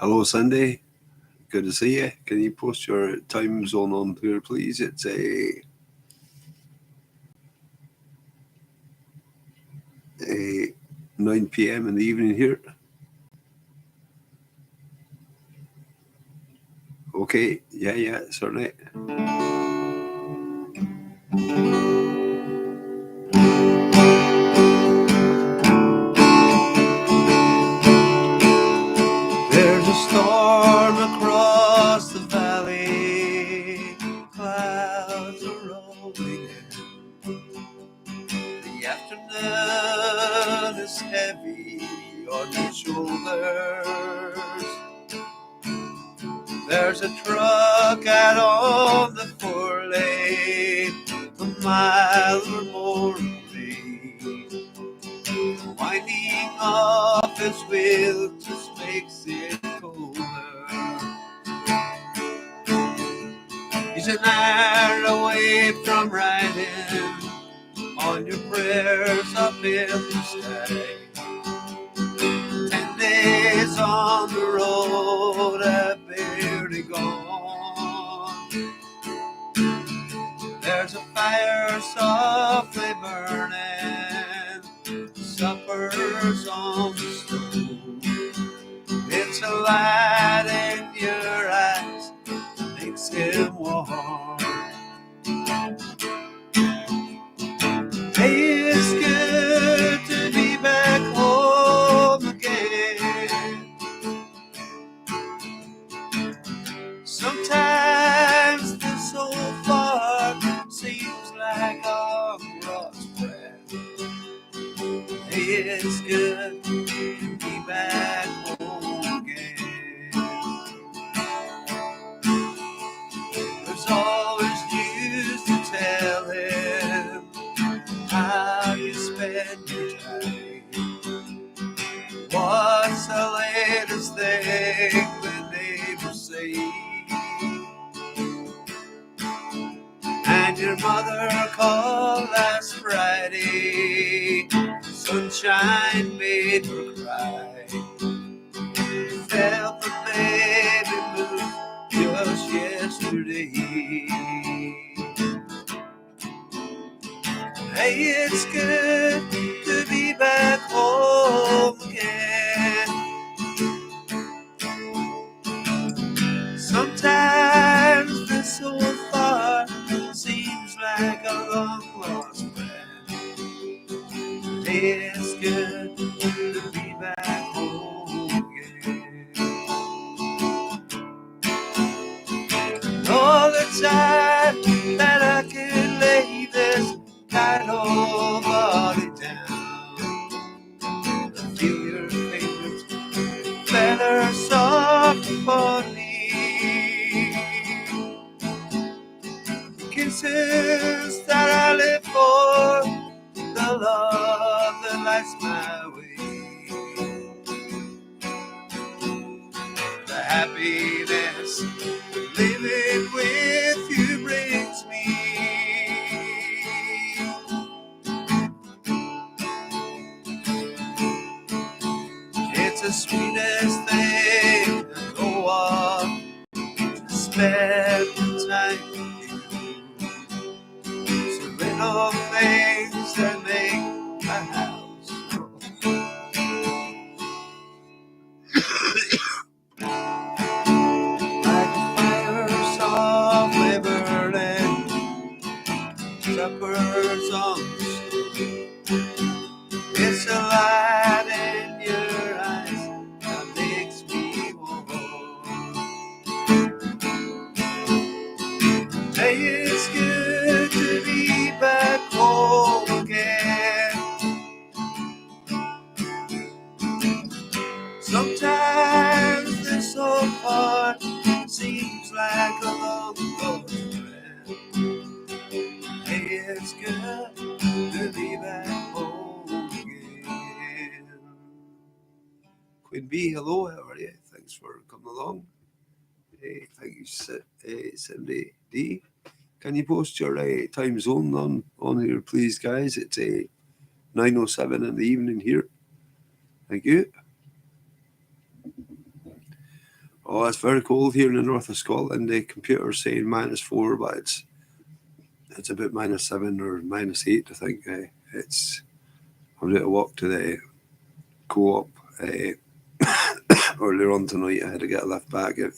Hello, Cindy. Good to see you. Can you post your time zone on here, please? It's a 9 p.m. in the evening here. Okay. Yeah, certainly. There's a storm across the valley. Clouds are rolling in. The afternoon is heavy on your shoulders. There's a truck out on the 4-lane, a mile or more away. Winding off his wheel just makes it colder. He's an hour away from riding on your prayers up in the sky. 10 days on the road, I've barely gone. There's a fire softly burning, supper's on the stove. It's a light in your eyes, makes him warm. Hey, it's good to be back home again. Sometimes this so far seems like a cross path. Hey, it's good to be back home again. There's always news to tell him how you spend your time. What's the latest thing the neighbors say? And your mother called last Friday. Sunshine made her cry. Felt the baby move just yesterday. Hey, it's good to be back home again. Sometimes this so far seems like a long lost friend. Hey, it's good to be back home again. All the time that I could lay this kind of body down, feel your fingers feather soft upon me. Kisses that I live for, the love that lights my way, the happiness living with you brings me. It's the sweetest thing to go on, to spend the time with you. So little things that make my house grow. Like a fire softly burning, supper's on the stove. It's a light in your eyes that makes me warm. Hey, it's good to be back home again. Sometimes this so far seems like a long lost friend. Hey, it's good to be back home again. Queen B, hello, how are you? Thanks for coming along. Hey, thank you, Cindy D. Can you post your time zone on here, please, guys? It's 9:07 in the evening here. Thank you. Oh, it's very cold here in the north of Scotland. The computer's saying -4, but it's about -7 or -8, I think. I was out to walk to the co-op earlier on tonight. I had to get a lift back. The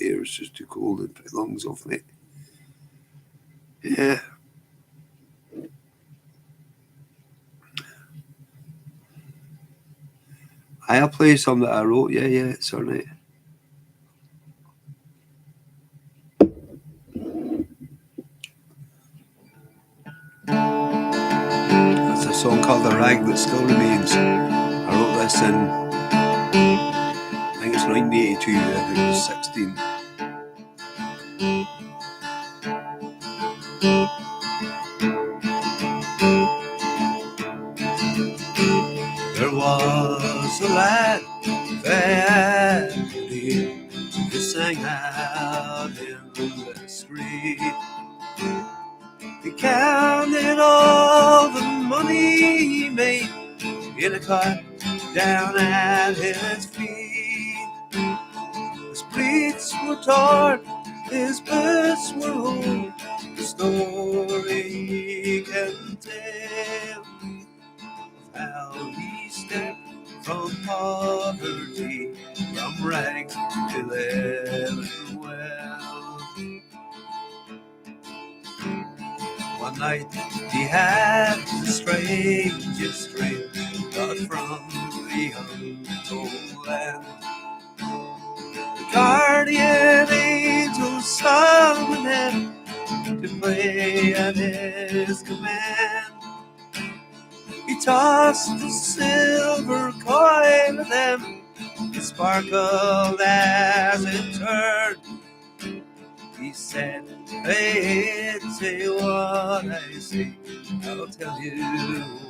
air was just too cold and put lungs off me. Yeah. I'll play some that I wrote. Yeah, certainly. It's a song called "The Rag That Still Remains." I wrote this in, I think it's 1982. I think I was 16. There was a lad that who sang out in the street. He counted all the money he made in a cart down at his feet. His pleats were torn, his boots were old. The story he can tell of how he stepped from poverty, from rags to living well. One night he had the strangest dream, got from the untold land. The guardian angel summoned him to play at his command. He tossed a silver coin at them, it sparkled as it turned. He said, "Hey, say what I say, I'll tell you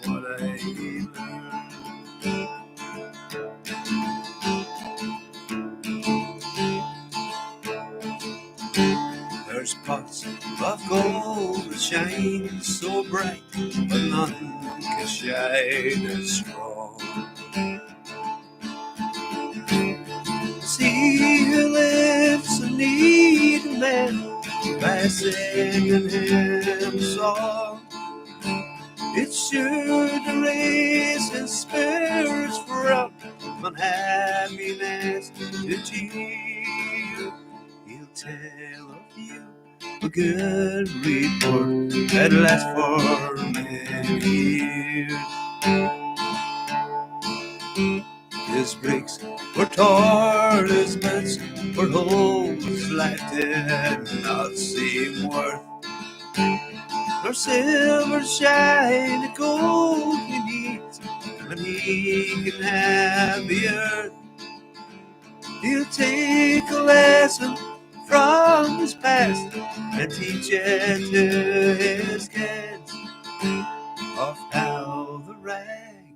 what I learned." There's pots of gold that shine so bright, but none can shine as strong. See who lifts a needy man by singing him a song. It's sure to raise his spirits from unhappiness to cheer. He'll tell of you a good report that lasts for many years. His bricks were torn, his beds were holes, his life did not seem worth. Nor silver shine the gold he needs when he can have the earth. He'll take a lesson from his past and teach it to his kids of how the rag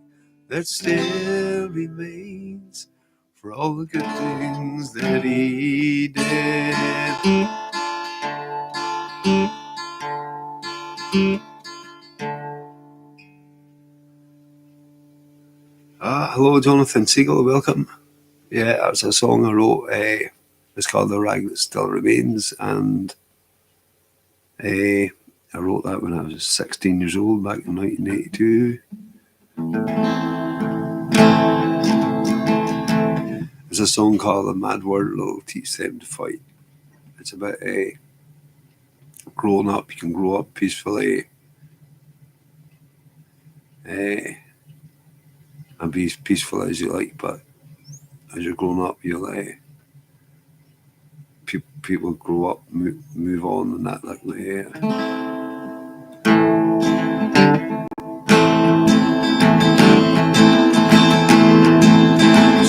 that still remains for all the good things that he did. Hello, Jonathan Siegel, welcome. Yeah, that's a song I wrote. It's called "The Rag That Still Remains," and I wrote that when I was 16 years old, back in 1982. There's a song called "The Mad World Will Teach Them to Fight." It's about growing up. You can grow up peacefully and be as peaceful as you like, but as you're growing up, you'll people grow up, move on, and that, like,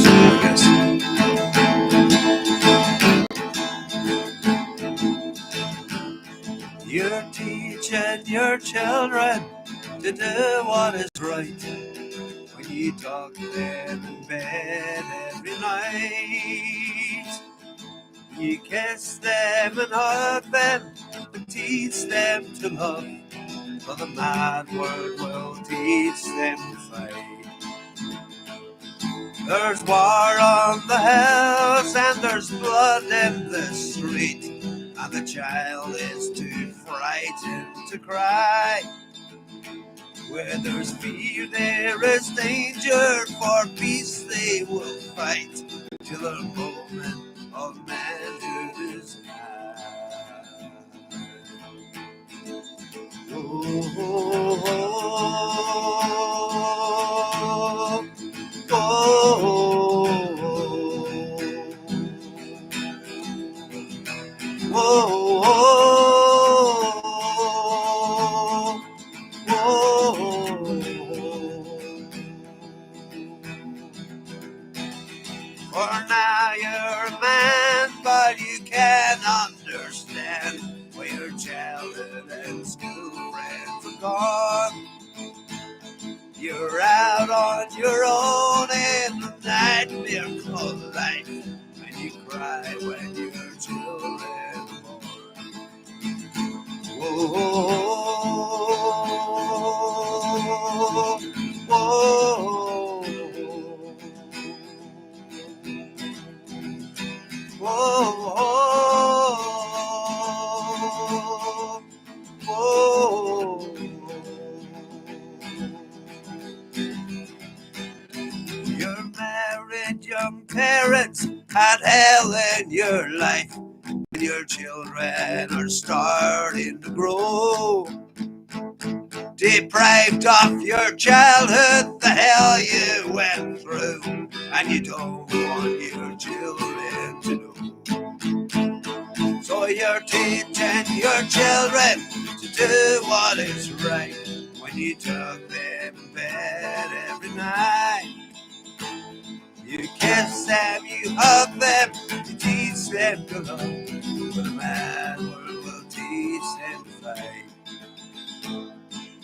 So I guess you're teaching your children to do what is right. When you talk to them in bed every night, you kiss them and hug them and teach them to love. For the mad world will teach them to fight. There's war on the chaos and there's blood in the street, and the child is too frightened to cry. Where there's fear, there is danger. For peace they will fight till the moment of manhood is nigh. Oh, oh, oh, oh, oh, for now you're a man, but you can't understand why your childhood and school friends are gone. You're out on your own in the nightmare called life, and you cry when your children are born. Whoa, whoa, whoa, whoa. You're married, young parents had hell in your life. Your children are starting to grow. Deprived of your childhood, the hell you went through, and you don't want your children to know. So you're teaching your children to do what is right when you tuck them in bed every night. You kiss them, you hug them, you teach them to love, but a mad world will teach them to fight.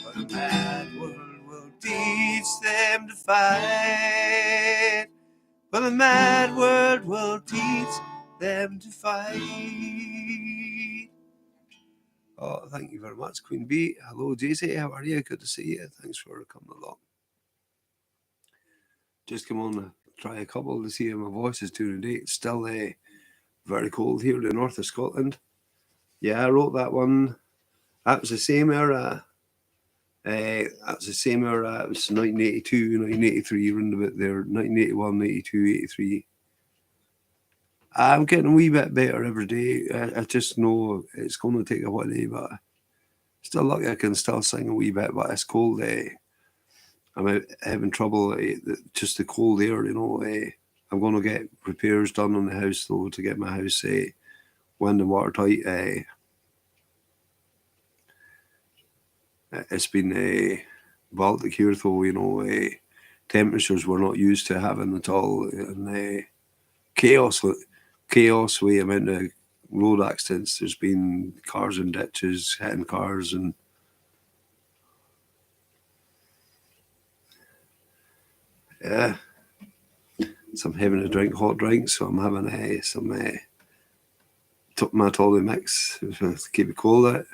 But a mad world will teach them to fight. But a mad world will teach them to fight. Oh, thank you very much, Queen Bee. Hello, JC. How are you? Good to see you. Thanks for coming along. Just come on to try a couple to see how my voice is doing today. It's still very cold here in the north of Scotland. Yeah, I wrote that one. That was the same era. It was 1982, 1983, around about there. 1981, 82, 83. I'm getting a wee bit better every day. I just know it's going to take a while, but still lucky I can still sing a wee bit. But it's cold. I'm having trouble. Just the cold air, I'm going to get repairs done on the house though to get my house wind and watertight. It's been Baltic here though, temperatures we're not used to having at all, and chaos with the amount of road accidents. There's been cars in ditches hitting cars, and yeah. So I'm having a drink, hot drinks. So I'm having some my Tolly mix to keep it cold.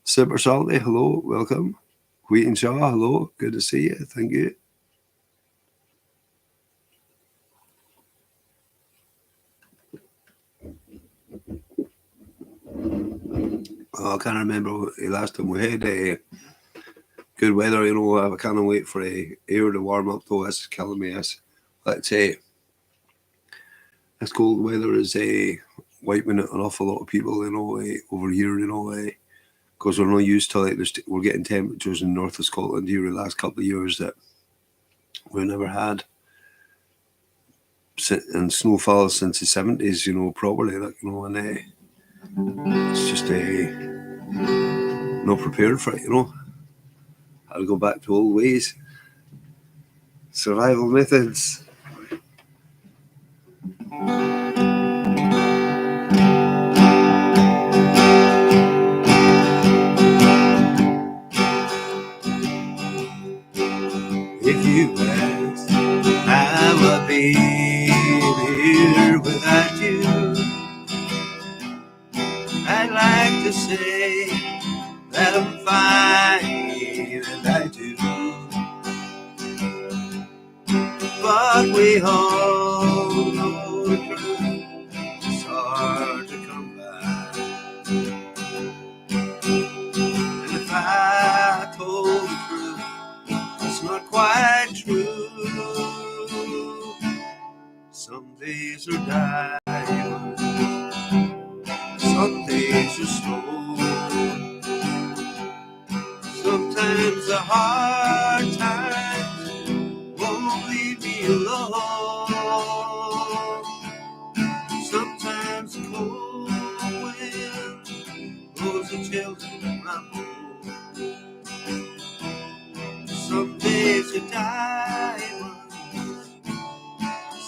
Super Salty, hello, welcome. Wheat and Shaw, hello, good to see you, thank you. Oh, I can't remember the last time we had good weather. I can't wait for air to warm up though. This is killing me. Let's say this cold weather is wiping out an awful lot of people, over here, because we're not used to we're getting temperatures in north of Scotland here the last couple of years that we never had, and snowfall since the 70s, properly, and it's just not prepared for it, I'll go back to old ways, survival methods. If you ask how I've been here without you, I'd like to say that I'm fine, and I do. But we all know the truth. not quite true. Some days are diamonds, some days are slow. Sometimes the hard times won't leave me alone. Sometimes the cold wind blows a chill to my bones. Some days are diamonds,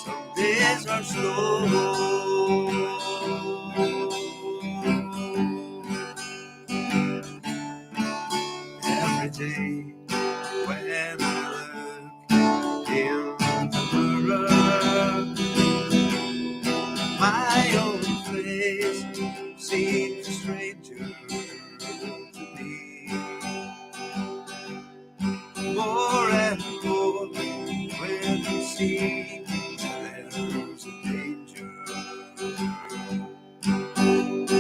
some days are slow. Every day when I look in the mirror, my own face seems a stranger to me. More and more when you see there's a danger,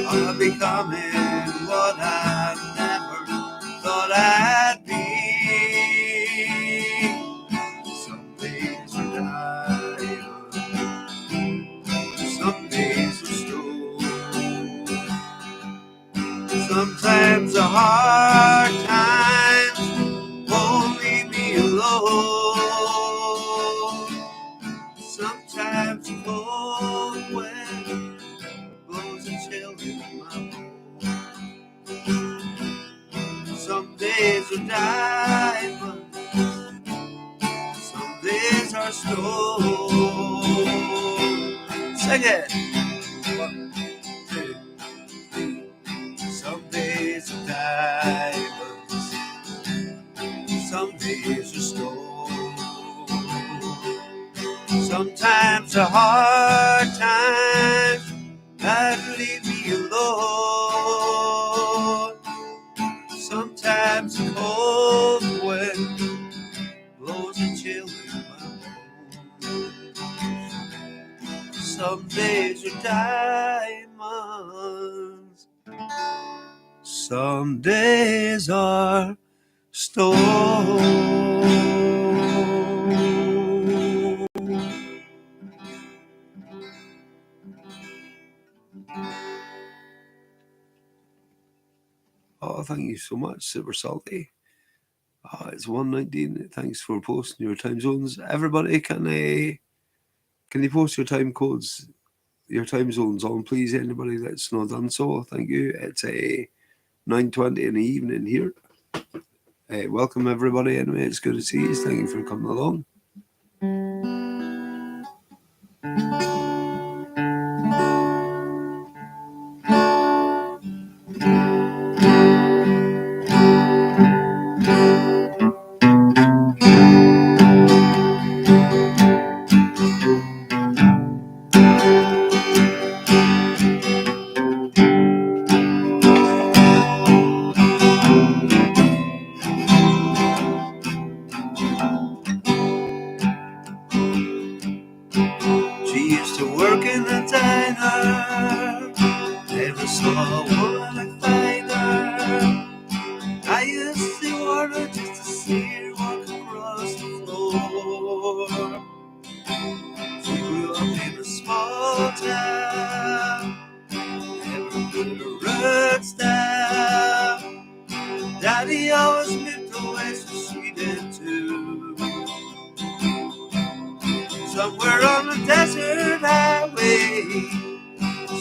I'm becoming what I never thought I'd be. Some days are diamonds, some days are slow. Sometimes the hard times won't leave me alone. Sometimes the cold wind blows a chill in my bones. Some days are diamonds, some days are slow. Sing it. 1, 2, 3. Some days are diamonds, some days are slow. Sometimes the hard times that leave me alone. Sometimes the cold wind blows a chill in my bones. Some days are diamonds, some days are stone. Oh, thank you so much, Super Salty. It's 1:19. Thanks for posting your time zones. Everybody, can you post your time codes, your time zones on, please? Anybody that's not done so, thank you. It's 9:20 in the evening here. Welcome everybody. Anyway, it's good to see you. Thank you for coming along. She used to work in a diner. Never saw a woman like finer. I used to order just to see her walk across the floor. She grew up in a small town, never put her roots down. Daddy always lived away, so she did too. Somewhere on the desert highway,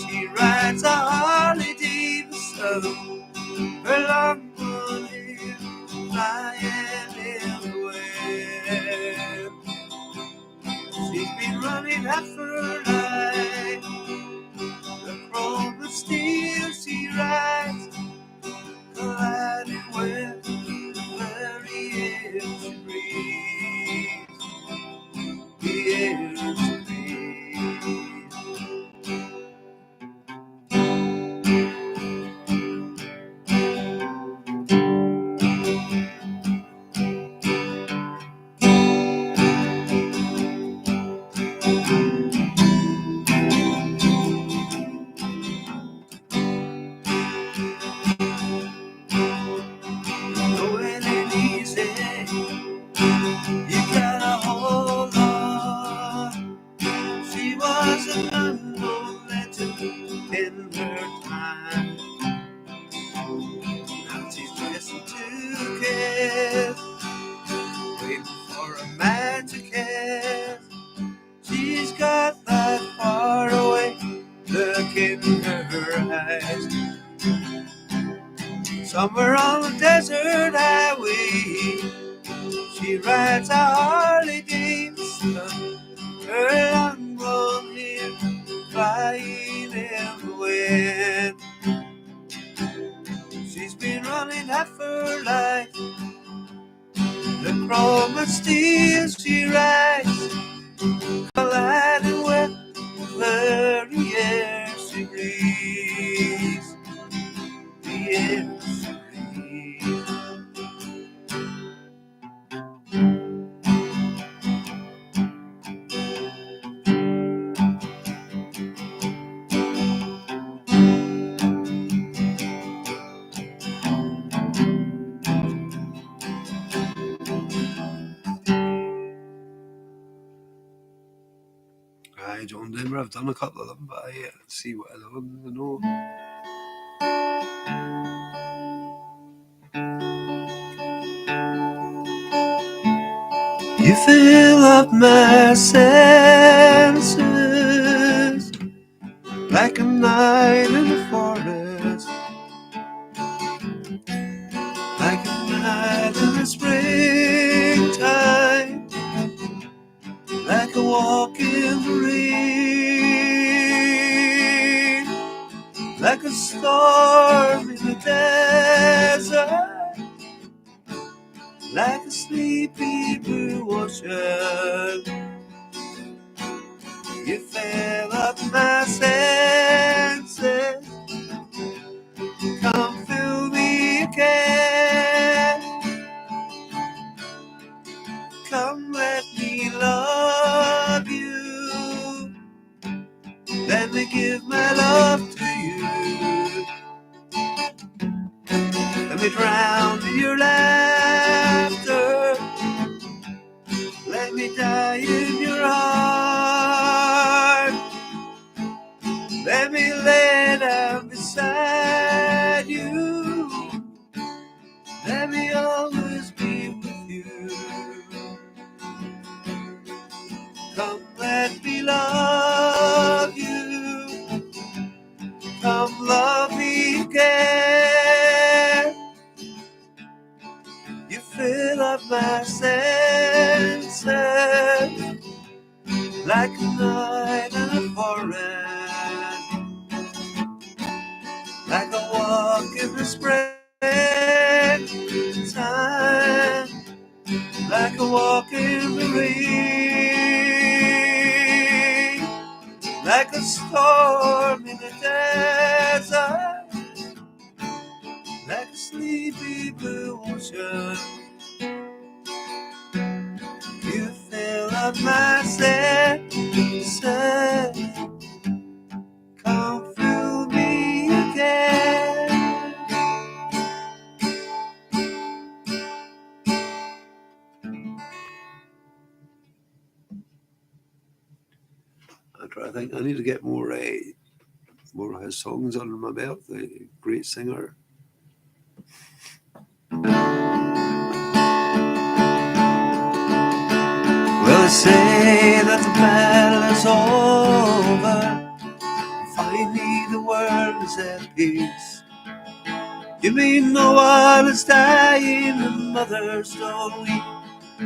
she rides a Harley Davidson. Her long blonde hair flying in the wind. She's been running half her life. The chrome and steel she rides, colliding with the very air she breathes. The air she breathes. Though it ain't easy Somewhere on the desert highway, she rides a Harley Davidson, her long blonde hair flying in the wind. She's been running half her life, the chrome and steel she rides, colliding with the very air she breathes, the air she breathes. Aye, John Denver, I've done a couple of them, but I see what other ones I know. You fill up my senses like a night in the forest, like a night in the springtime, like a walk in the rain, like a storm in the desert, like a sleepy blue ocean. You fill up my senses, come fill me again, come let me love you, let me give my love to you, let me drown your laughter, let me die in your heart, let me lay down beside you, let me always be with you. Come let me love you, come love me again. You fill up my senses like a night in a forest, like a walk in the springtime, like a walk in the rain, like a storm in the desert, like a sleepy blue ocean. You fill up my senses, come fill me again. I think I need to get more of his songs under my belt. The great singer. Well, they say that the battle is over, finally the world is at peace. You mean no one is dying and mothers don't weep?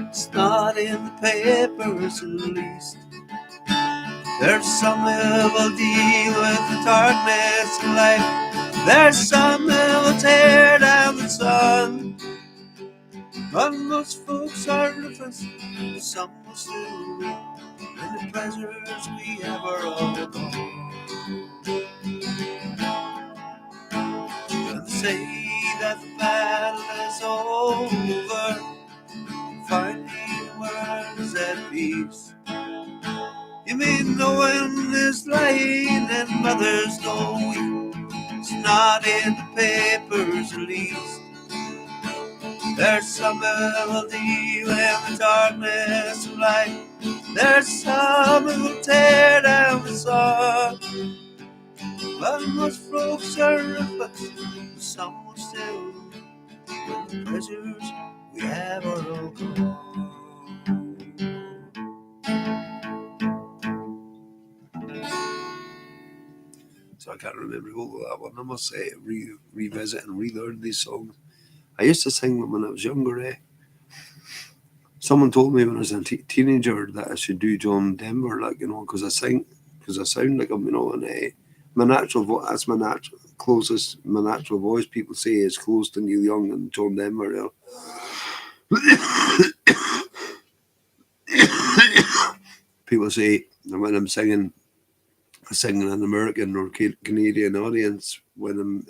It's not in the papers at least. There's some that will deal with the darkness of life. There's some that will tear down the sun. But most folks are ruthless, some will still weep, and the pleasures we have are all gone. And they say that the battle is over, finally the world is at peace. You mean no one is lying and mothers don't weep? It's not in the papers at least. There's some that will deal in the darkness of light. There's some who will tear down the sun. But most folks are ruthless, some will still, when the pleasures we have are all gone. So so I can't remember all of that one. I must say, revisit and relearn these songs. I used to sing them when I was younger. Someone told me when I was a teenager that I should do John Denver, like, because I sound like him, and my natural voice, that's my natural voice. People say is close to Neil Young and John Denver. People say when I'm singing an American or Canadian audience when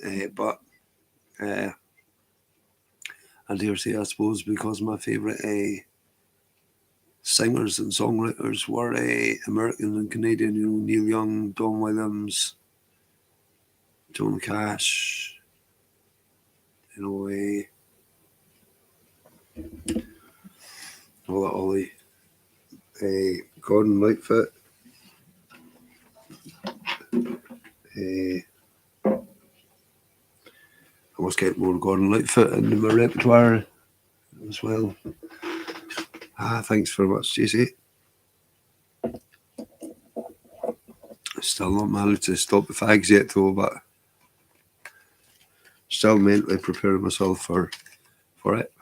I dare say, I suppose, because my favourite singers and songwriters were American and Canadian, Neil Young, Don Williams, Joan Cash, Ollie, Gordon Lightfoot, I must get more Gordon Lightfoot into my repertoire as well. Thanks very much, JC. Still not managed to stop the fags yet, though, but still mentally preparing myself for it.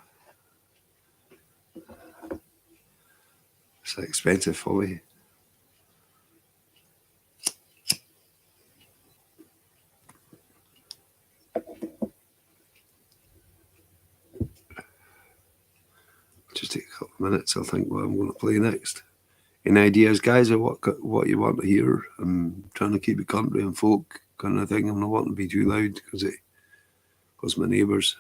It's an expensive hobby. Just take a couple of minutes. I'll think what I'm going to play next. Any ideas, guys, of what you want to hear? I'm trying to keep it country and folk kind of thing. I'm not wanting to be too loud because my neighbours.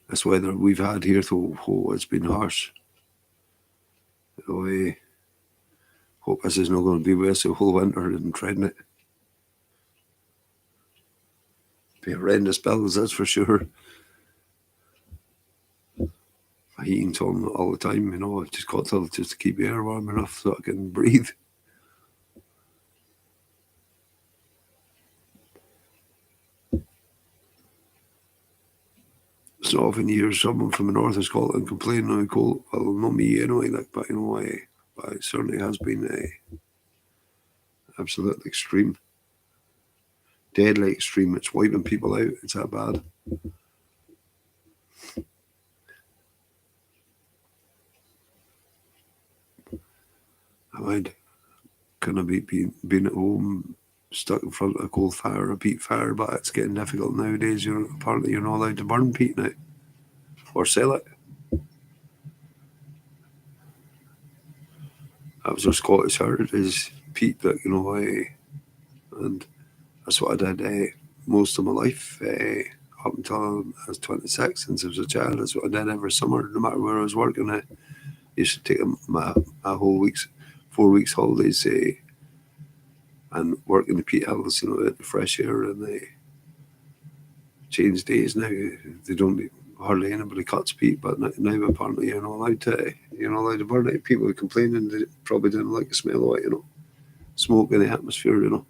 This weather we've had here, though, it's been harsh. I hope this is not going to be with us the whole winter and treading it. Be horrendous bills, that's for sure. My heating's on all the time, I've just got to keep the air warm enough so I can breathe. It's not often you hear someone from the north of Scotland complaining how cold. Well, not me anyway, but it certainly has been absolutely extreme. Deadly extreme. It's wiping people out. It's that bad. I mind kind of being at home, stuck in front of a coal fire, a peat fire, but it's getting difficult nowadays. Apparently you're not allowed to burn peat now or sell it. That was our Scottish heritage, peat, and that's what I did most of my life, up until I was 26. Since I was a child, that's what I did every summer, no matter where I was working. I used to take my whole 4 weeks holidays and work in the peat hills, at the fresh air, and they change days now. They don't hardly anybody cuts peat, but now apparently you're not allowed to burn it. People are complaining they probably didn't like the smell of it, smoke in the atmosphere,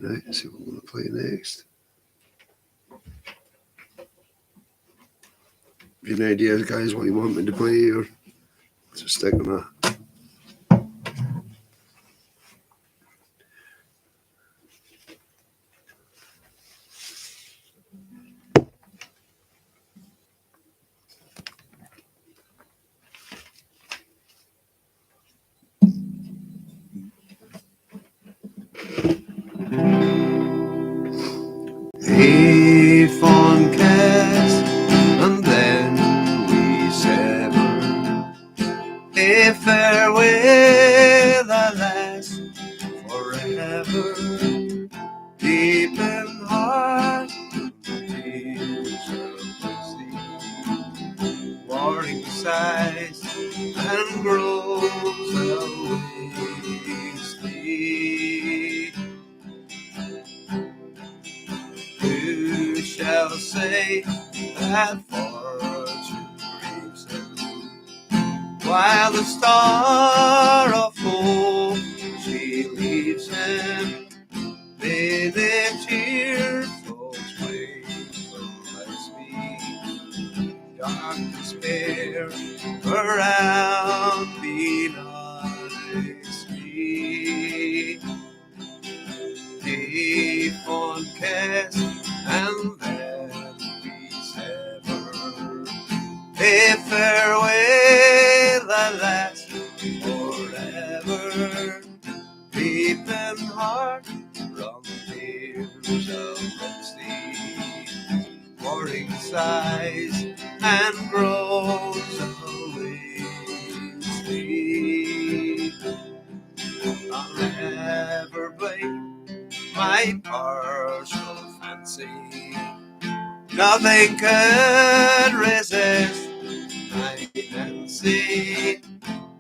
now. See what I'm going to play next. Have you any ideas, guys, what you want me to play, or just stick on that? A fond kiss, and then we sever. A farewell, alas, forever. Deep in heart, tears of sea, warring sighs and groans awaits thee. Who shall say that fortune grieves him, while the star of hope she leaves him? May their tears those waves as me, dark despair around benighs me. Deep on cast and then we sever. A farewell, alas, forever. Deep in heart, from tears of sea, warring sighs and groans awaits thee. I'll never blame my partial fancy. Nothing could resist my Nancy,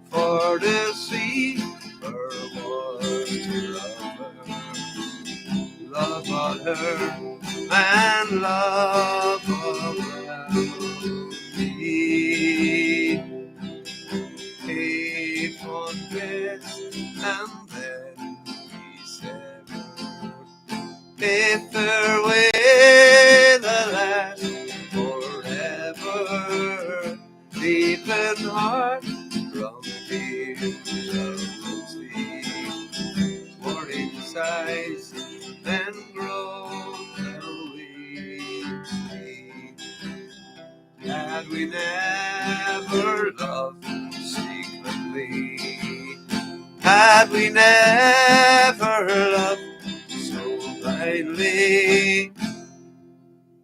for to see her was to love on her and love around me. Keep on kiss and then we sever. A farewell, alas, forever. Deep in heart, from tears of sea, warring sighs and groans awaits me. Had we never loved secretly, had we never loved so blindly,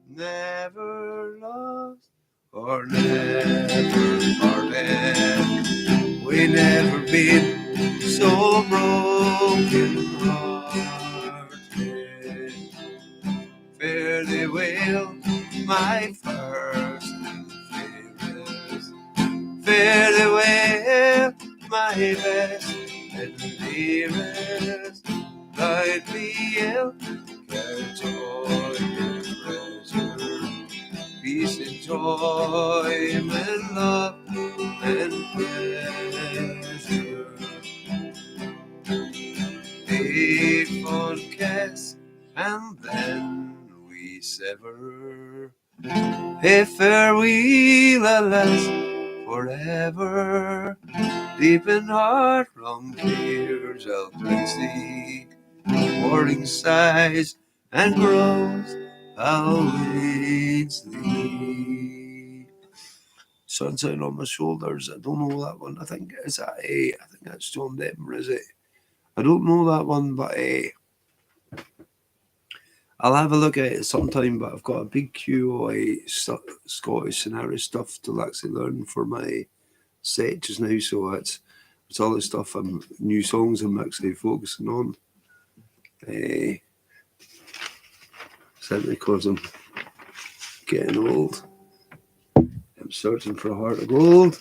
never lost or never parted, we never been so broken hearted. Fare thee well, my first and fairest. Fare thee well, my best and dearest. Guide me out, care, joy, and pleasure, peace and joy, and love and pleasure. A fond kiss, and then we sever. A farewell, alas, forever. Deep in heart, from tears of see, warring sighs and groans awaits thee. Sunshine on my shoulders. I don't know that one. I think is that A. I think that's John Denver, is it? I don't know that one, but I'll have a look at it sometime. But I've got a big queue of Scottish scenario stuff to actually learn for my set just now. So it's all the stuff new songs I'm actually focusing on. Simply because I'm getting old. I'm searching for a heart of gold.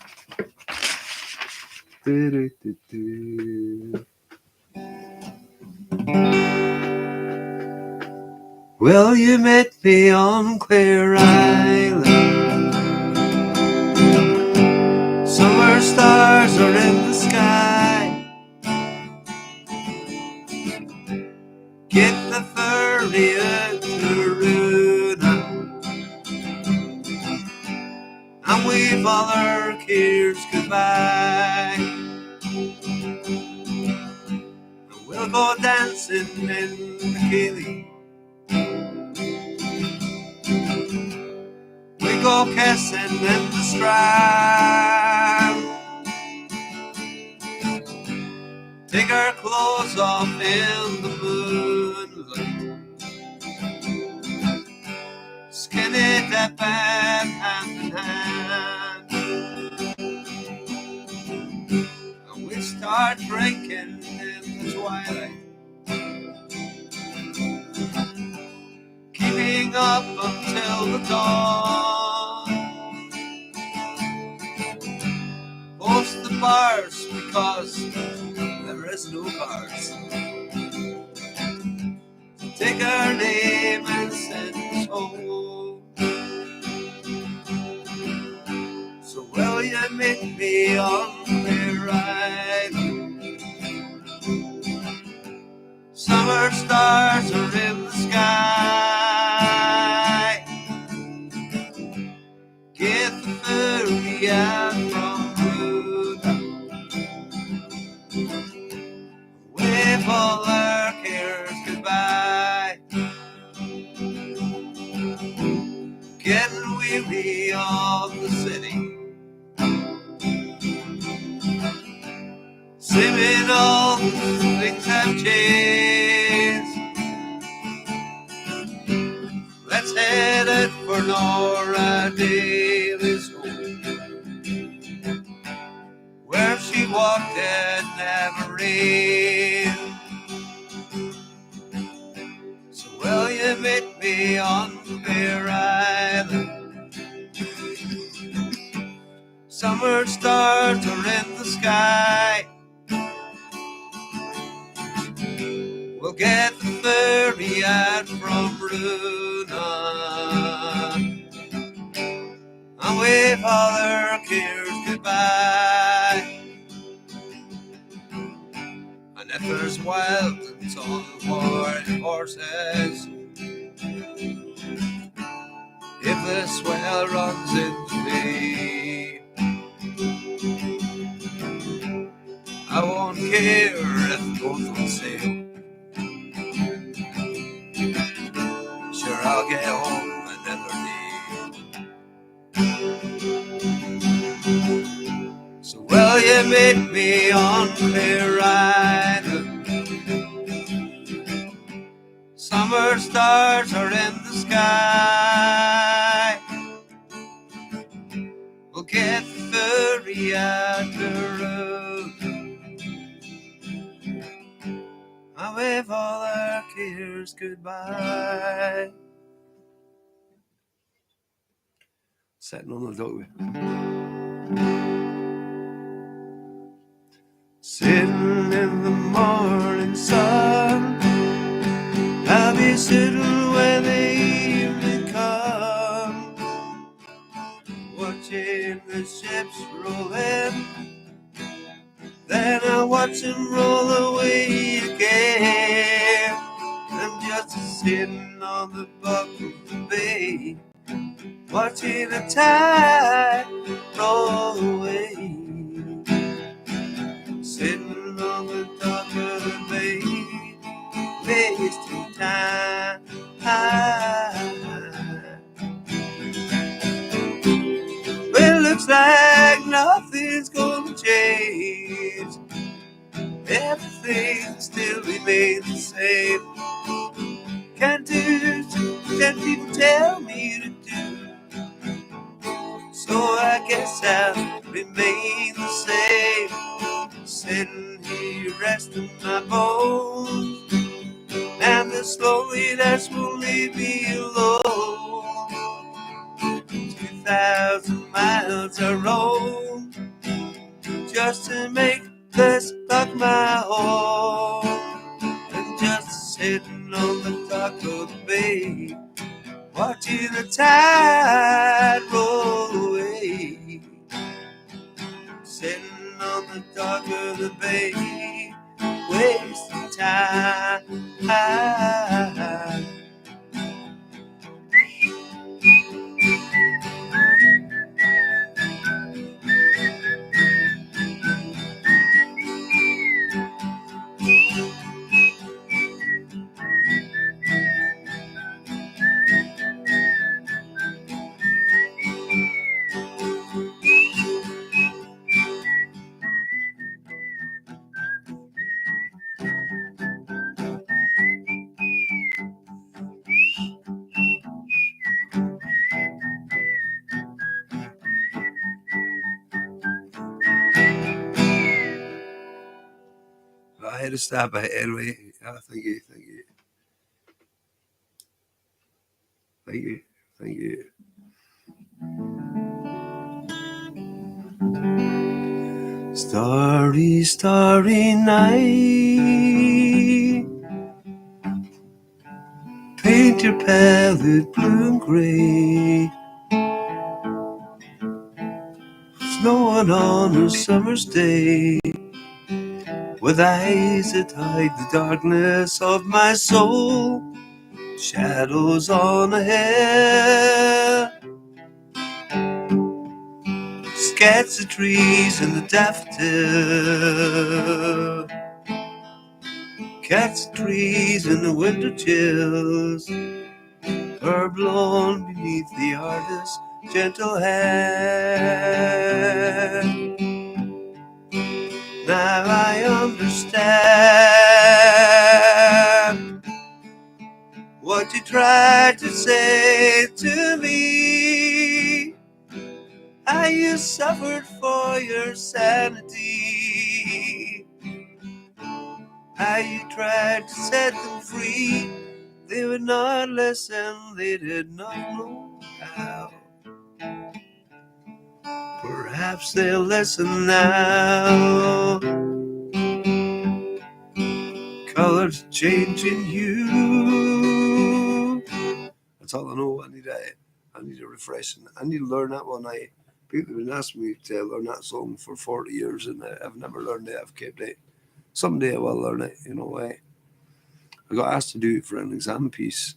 Well, you met me on Clare Island. Summer stars are in the sky. get the ferry to Runa, and wave all our cares goodbye. And we'll go dancing in the Keeley, we go kissing in the Strand, take our clothes off in the moonlight, skinny dipping hand in hand, and we start drinking in the twilight, keeping up until the dawn. Post the bars because there is no cars. Take our name and send us home. So will you meet me on the ride? Summer stars are in the sky. Get the ferry out from Runa, wave all our cares goodbye. Getting weary of the city, seeming all things have changed. Let's head it for Nora Daly's home, where she walked and never rained. So will you meet me on Bear Island? Summer stars are in the sky. We'll get the ferry out from Runa, and wave all our cares goodbye. And if there's wild and tall white horses, if the swell runs into me, I won't care if both will sail. Sure, I'll get home another day. So will you meet me on Bear Island? Summer stars are in the sky. We'll get the ferry out the road, and wave all our cares goodbye. Sitting on the dock, sitting in the morning sun, I'll be sitting when the evening comes, watching the ships roll in, then I watch them roll away again. I'm just sitting on the dock of the bay, watching the tide roll away. Sitting on the dock of the bay, wasting time. Well, it looks like nothing's gonna change. Everything still remains the same. Can't people tell me to do? So I guess I'll remain the same. Sitting here resting my bones, and this loneliness won't leave me alone. 2,000 miles I roam just to make this dock my home, and just sitting on the dock of the bay, watching the tide roll away. Sitting on the dock of the bay, wasting time. to stop it anyway. Oh, thank you. Starry, starry night. Paint your palette blue and gray. Snowing on a summer's day. With eyes that hide the darkness of my soul. Shadows on a hill. Scats of trees and the daffodil. Cats of trees and the winter chills are blown beneath the artist's gentle hand. Now I understand what you tried to say to me. How you suffered for your sanity. How you tried to set them free. They would not listen, they did not know how. Perhaps they'll listen now. Colors changing hue. That's all I know. I need a refreshing. I need to learn that one. People have been asking me to learn that song for 40 years, and I've never learned it. I've kept it. Someday I will learn it. I got asked to do it for an exam piece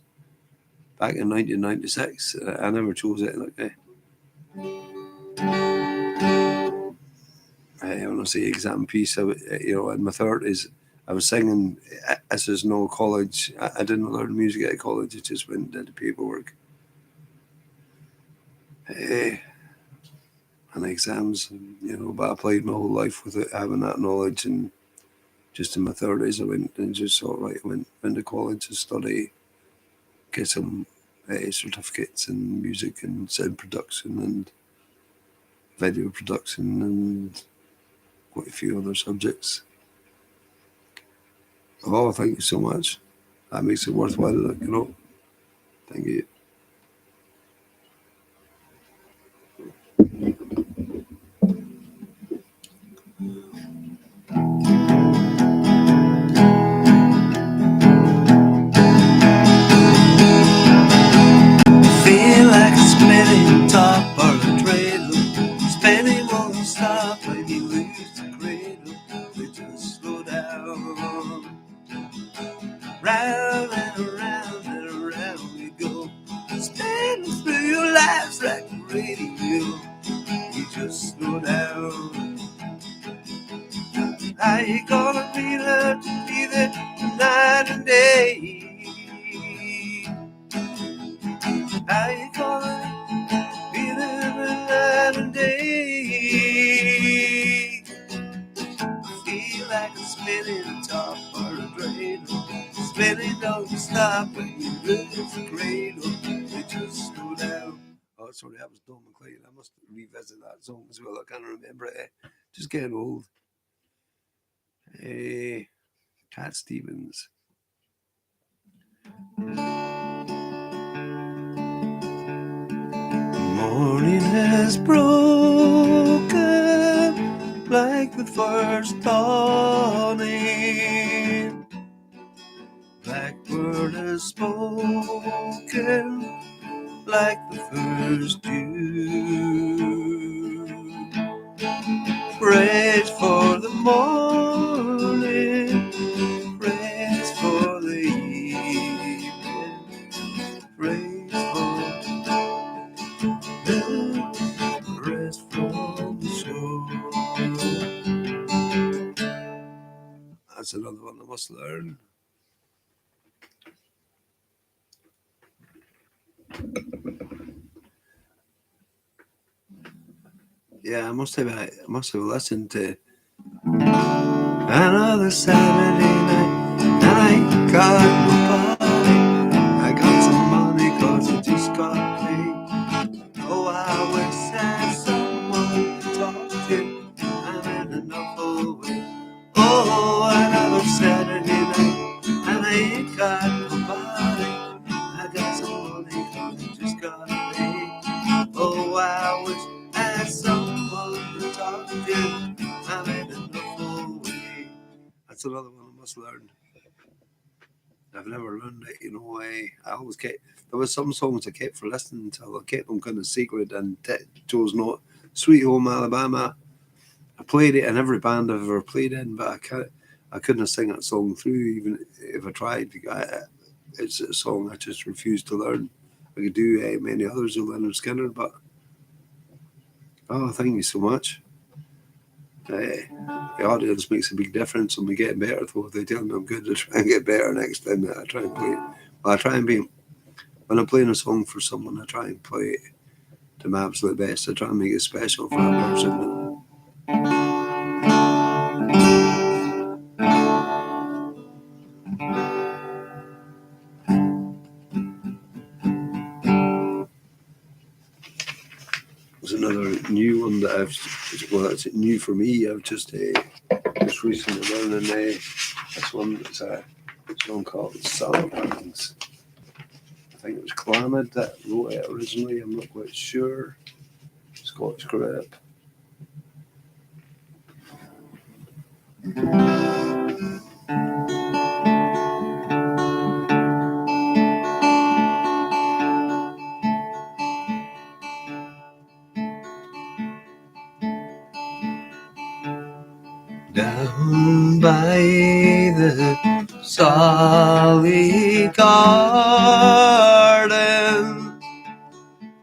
back in 1996. I never chose it. When I say exam piece, in my 30s, I was singing. This is no college. I didn't learn music at college. I just went and did the paperwork. And exams, but I played my whole life without having that knowledge. And just in my 30s, I went and just thought, right, I went into college to study, get some certificates in music and sound production and video production and quite a few other subjects. Oh, thank you so much. That makes it worthwhile, Thank you. Feel like a spinning top or a cradle. Spinning won't stop when you lose the cradle. We just slow down. Round and around we go. Spinning through your lives like a radio. You just slow down. How you gonna be there night and day? How you gonna be there night and day? Feel like a spinning top or a cradle. Spinning don't stop when you lose the cradle. You just slow down. Oh, sorry, that was Don McLean. I must revisit that song as well. I can't remember it. Just getting old. Cat Stevens. Morning has broken like the first dawning. Blackbird has spoken like the first dew. Praise for the morning, praise for the evening, praise for the rest from the shore. That's another one I must learn. Yeah, I must have listened to another Saturday night, and I ain't got no party. I got some money 'cause I just got paid. Oh, I wish I had someone to talk to. I'm in an awful way. Oh, another Saturday another one I must learn. I've never learned it, I always kept. There was some songs I kept for listening to. I kept them kind of secret and chose not. Sweet Home Alabama. I played it in every band I've ever played in, but I couldn't sing that song through even if I tried. It's a song I just refused to learn. I could do many others of Leonard Skinner, but thank you so much. The audience makes a big difference when we get better. Though if they tell me I'm good, I try and get better next time. I try and play it. Well, I try and be when I'm playing a song for someone. I try and play it to my absolute best. I try and make it special for that person. There's another new one that it's new for me. I've just recently learned this one. It's a song called Songs. I think it was Clamid that wrote it originally. I'm not quite sure. Scottish grip. Down by the Solly Garden,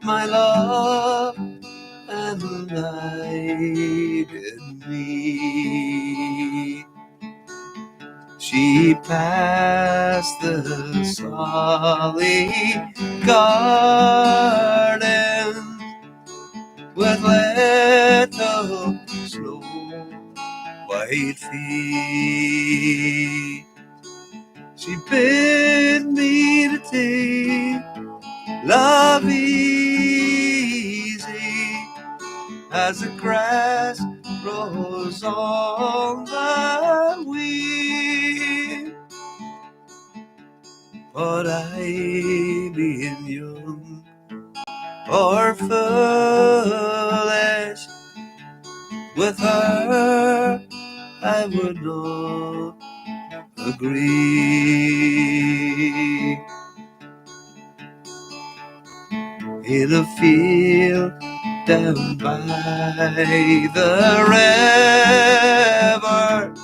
my love and I did meet. She passed the Solly Garden with little snow white feet. She bid me to take love easy as the grass grows on the weed. But I, being young or foolish, with her I would not agree. In a field down by the river,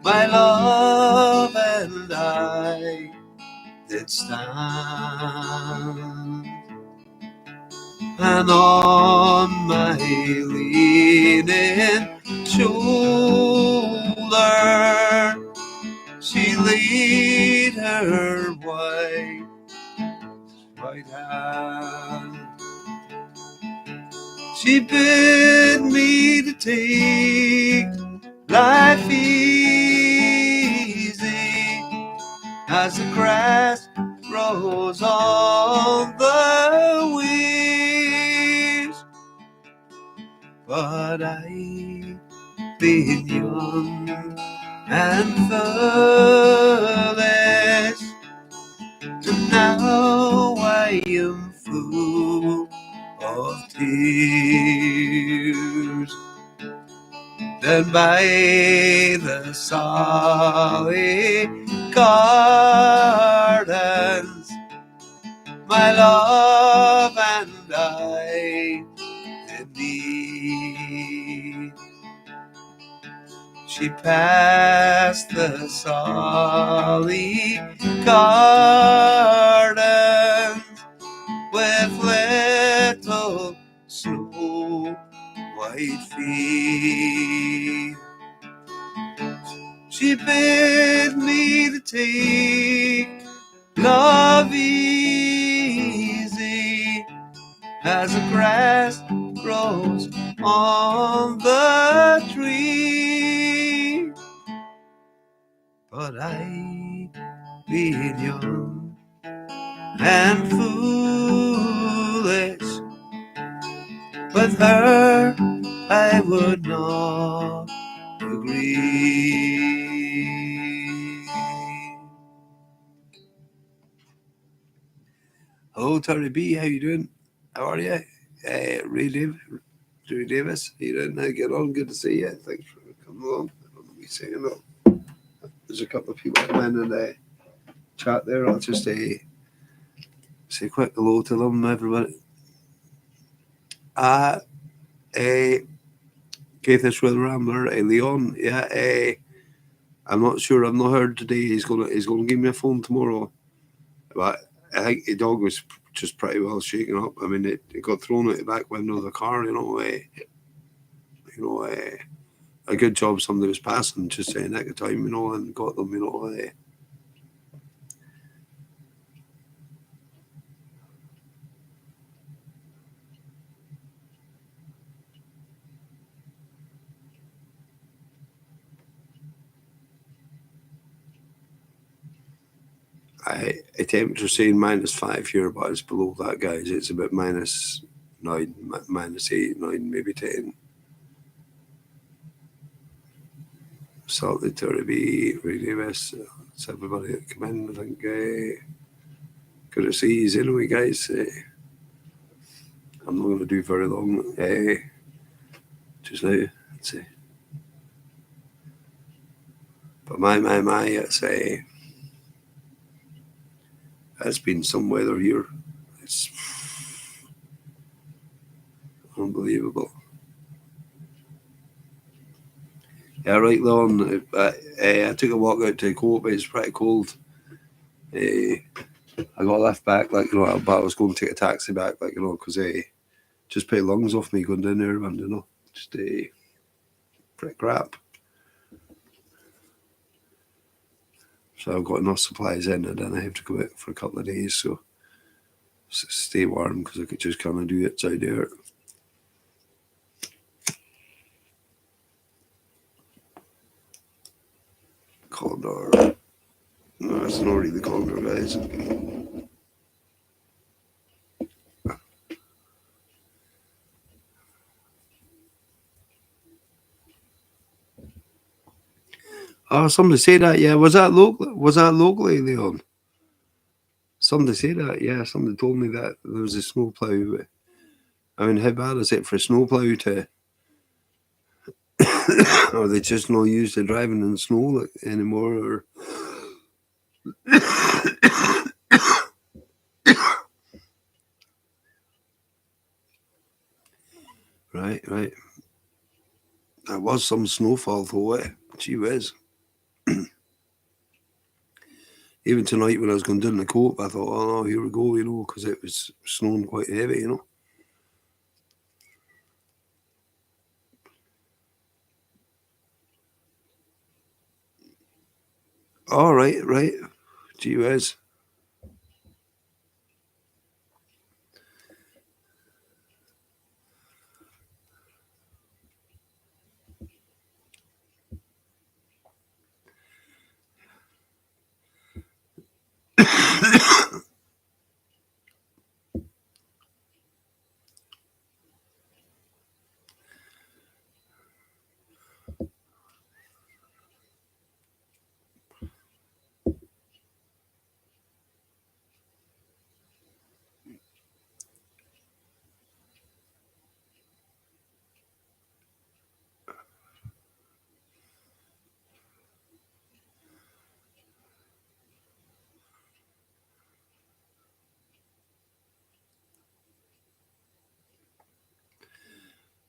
my love and I did stand, and on my leaning shoulder she laid her right hand. She bid me to take life easy as the grass grows on the weeds. But I, being young and foolish, and now I am full of tears. Then by the Solly Gardens, my love and I did meet. She passed the Solly Gardens with little snow white feet. She bid me to take love easy as the grass grows on the tree. But I, being young and foolish, with her I would not agree. Hello, Terry B. How you doing? How are you? Ray Davis. How you doing? How you get on? Good to see you. Thanks for coming along. I don't know what you're saying. there's a couple of people come in and chat there. I'll just say quick hello to them, everybody. Keith's with Rambler, Leon. Yeah, I'm not sure. I've not heard today. He's gonna give me a phone tomorrow. But I think the dog was just pretty well shaken up. I mean, it got thrown out the back window of the car. A good job somebody was passing just in nick of time, and got them. A temperature saying -5 here, but it's below that, guys. It's about -9, -8, 9, maybe 10. Salty Turby, Radio West. It's everybody that come in. I think good to see you anyway, guys. I'm not going to do very long just now. Let's see. But my, it's been some weather here. It's unbelievable. Yeah, right, Leon. I took a walk out to Cope. It's pretty cold. I got a lift back, but I was going to take a taxi back, because just put lungs off me going down there, and just pretty crap. So I've got enough supplies in, and then I have to go out for a couple of days, so stay warm because I could just kind of do it out there. Condor. No, it's not really Condor, guys. Oh, somebody say that. Yeah, was that locally, Leon? Somebody say that. Yeah, somebody told me that there was a snowplow. I mean, how bad is it for a snowplow to? Are they just not used to driving in snow anymore? Or right. There was some snowfall though. Gee whiz. Even tonight when I was going down the Cope, I thought, oh no, here we go, because it was snowing quite heavy, Oh, right. Gee whiz.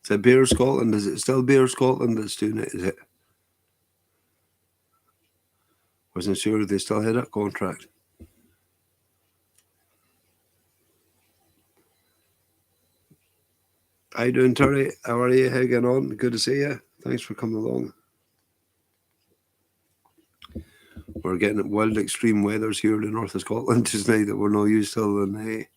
Is it Bear Scotland? Is it still Bear Scotland that's doing it? Is it? Wasn't sure if they still had that contract. How you doing, Terry? How are you? How you getting on? Good to see you. Thanks for coming along. We're getting wild extreme weathers here in the north of Scotland just now that we're not used to. And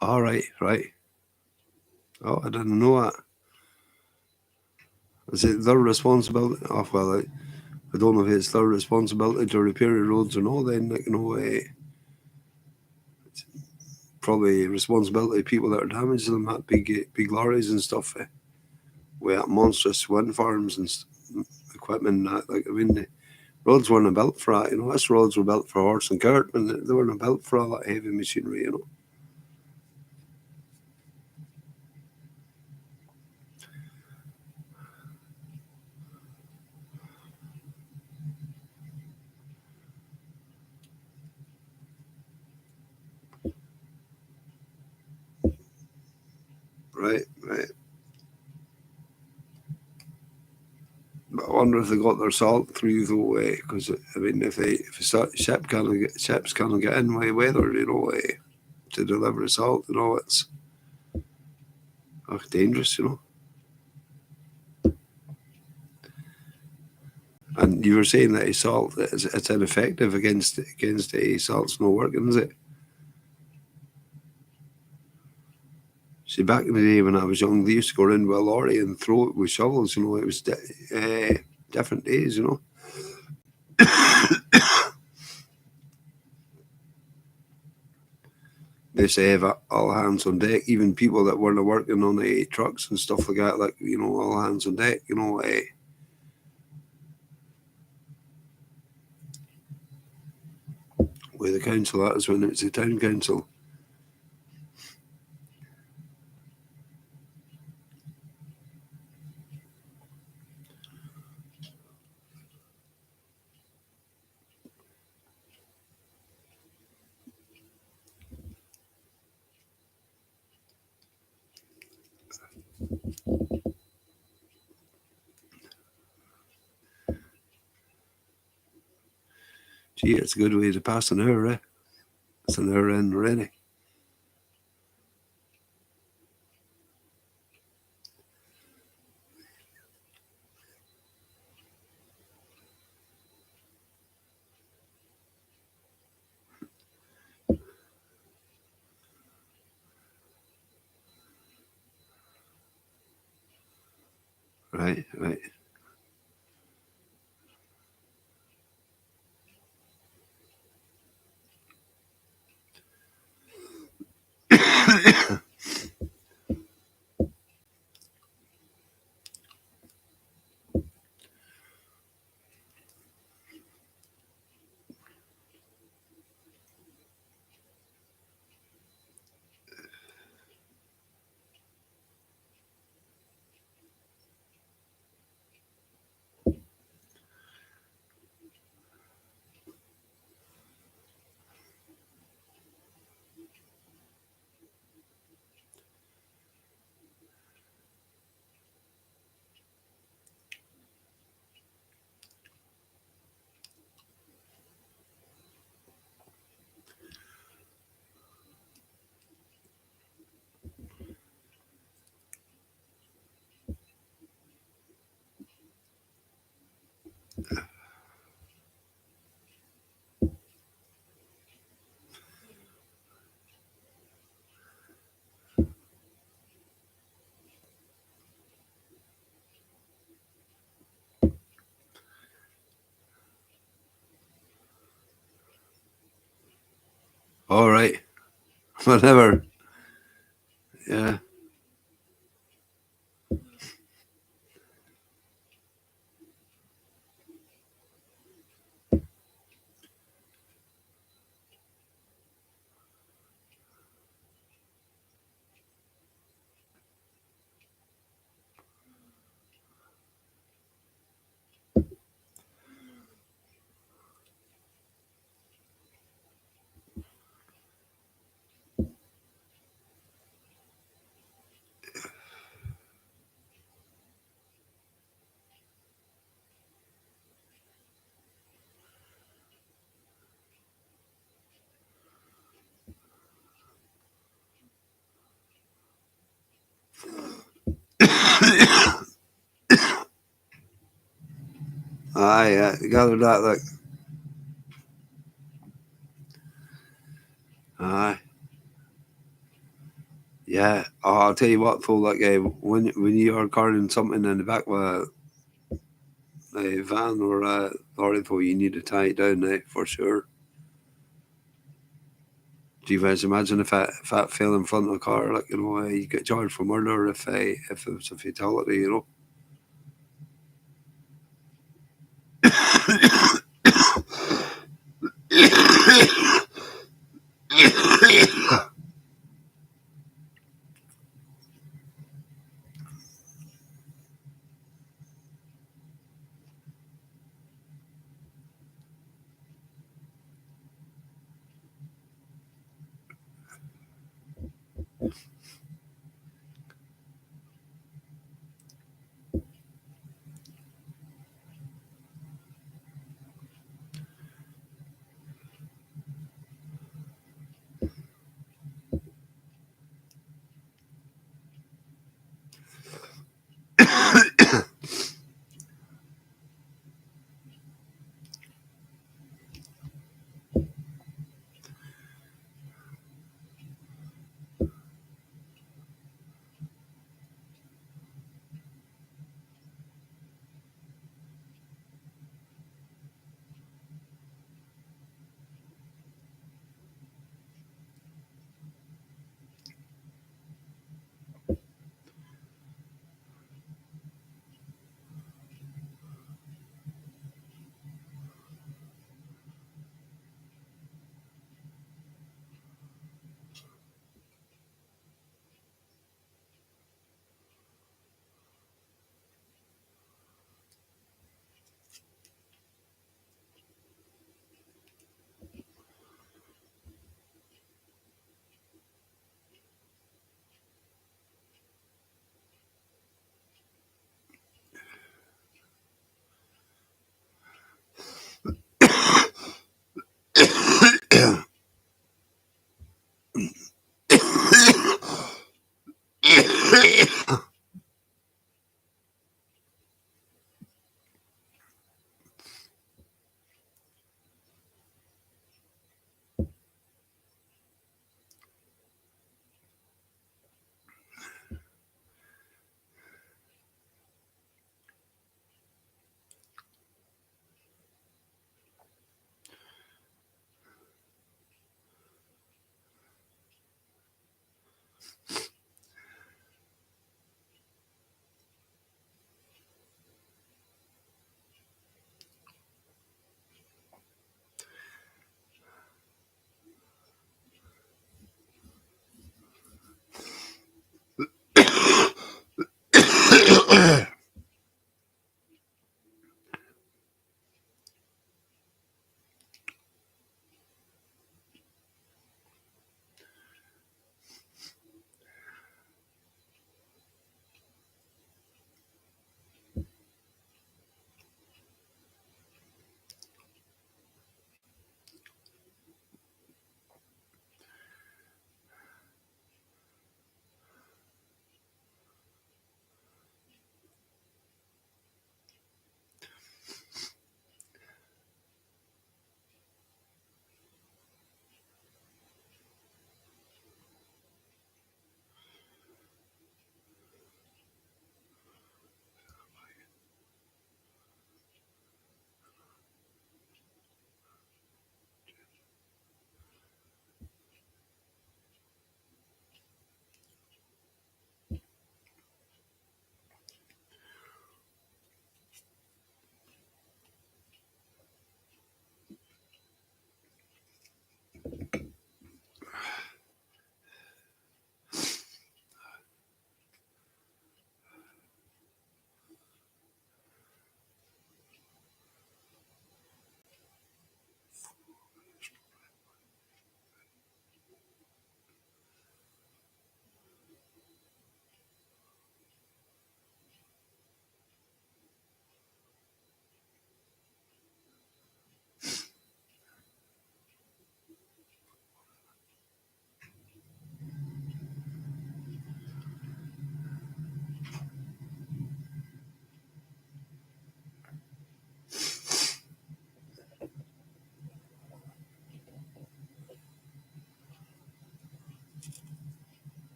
all right. Oh, I didn't know that. Is it their responsibility? Oh, well, I don't know if it's their responsibility to repair the roads or not. Then, it's probably responsibility of people that are damaging them at big lorries and stuff. With monstrous wind farms and equipment. The roads weren't built for that. Us roads were built for horse and cart, and they weren't built for all that heavy machinery. wonder if they got their salt through though, because I mean, if ships can't get in by weather, to deliver the salt, it's dangerous, And you were saying that salt, it's ineffective against salt's not working, is it? See, back in the day when I was young, they used to go around with a lorry and throw it with shovels. It was different days. They say have all hands on deck. Even people that weren't working on the trucks and stuff like that, all hands on deck. With the council, that was when it was the town council. Gee, it's a good way to pass an hour, eh? It's an hour in already. Right. All right. Whatever. Yeah. Aye, gather that, look. Aye. Yeah. Oh, I'll tell you what, though, when you are carrying something in the back of a van or a lorry, though, you need to tie it down, for sure. Do you guys imagine if that fell in front of a car, you get charged for murder if it was a fatality,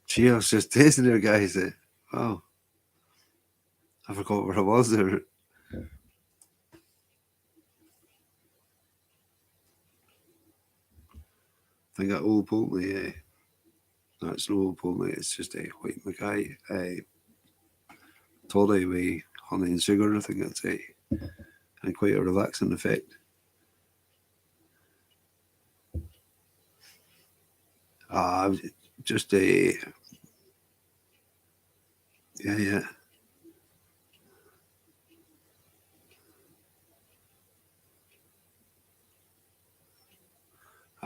Gee, I was just tasting there, guys. Oh, I forgot where I was there. I think that old Pulteney, no, it's no old Pulteney, it's just a white Mackay. Toddy with honey and sugar, I think that's and quite a relaxing effect. Just a, yeah.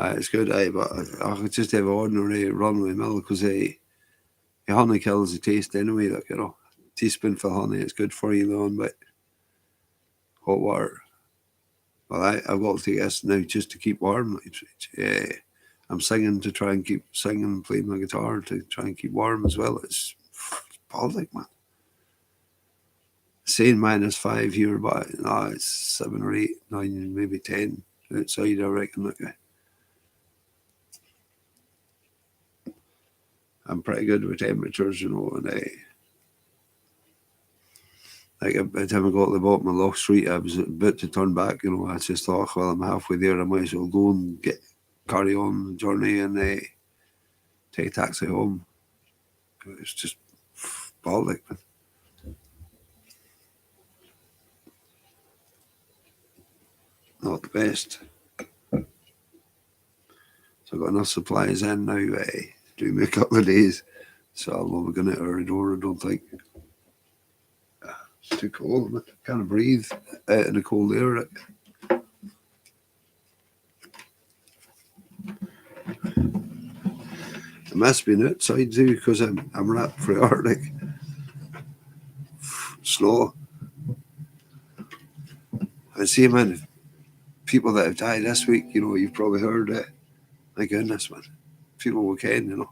It's good, but I could just have an ordinary run with milk because the honey kills the taste anyway. Like, teaspoonful of honey, it's good for you, though, but hot water. Well, I've got to take this now just to keep warm. I'm singing to try and keep singing and playing my guitar to try and keep warm as well. It's baltic, man. Saying -5 here, but no, it's 7 or 8, 9, maybe 10 outside, I reckon. Like, I'm pretty good with temperatures, and like by the time I got to the bottom of Loch Street, I was about to turn back. I just thought, well, I'm halfway there. I might as well go and carry on the journey and take a taxi home. It's just Baltic. Not the best. So I've got enough supplies in now to do me a couple of days. So I'll not be going out our door, I don't think. It's too cold. I can't breathe out in the cold air. I must be outside too because I'm wrapped for the Arctic. Snow. I see, man, people that have died this week, you've probably heard it. My goodness, man. People we can,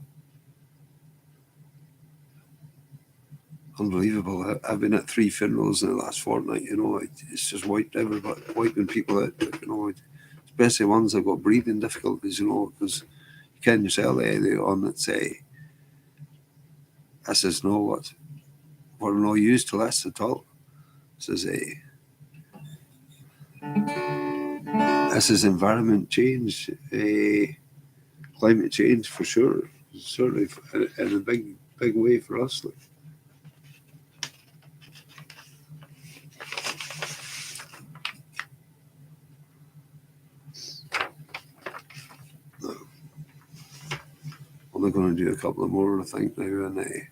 Unbelievable. I've been at 3 funerals in the last fortnight, it's just wiping people out, especially ones that got breathing difficulties, because you can yourself they're on that say, this is no what? We're no use to this at all. This is environment change, climate change for sure. Certainly in a big way for us. Like. No. Only going to do a couple of more, I think, now, and I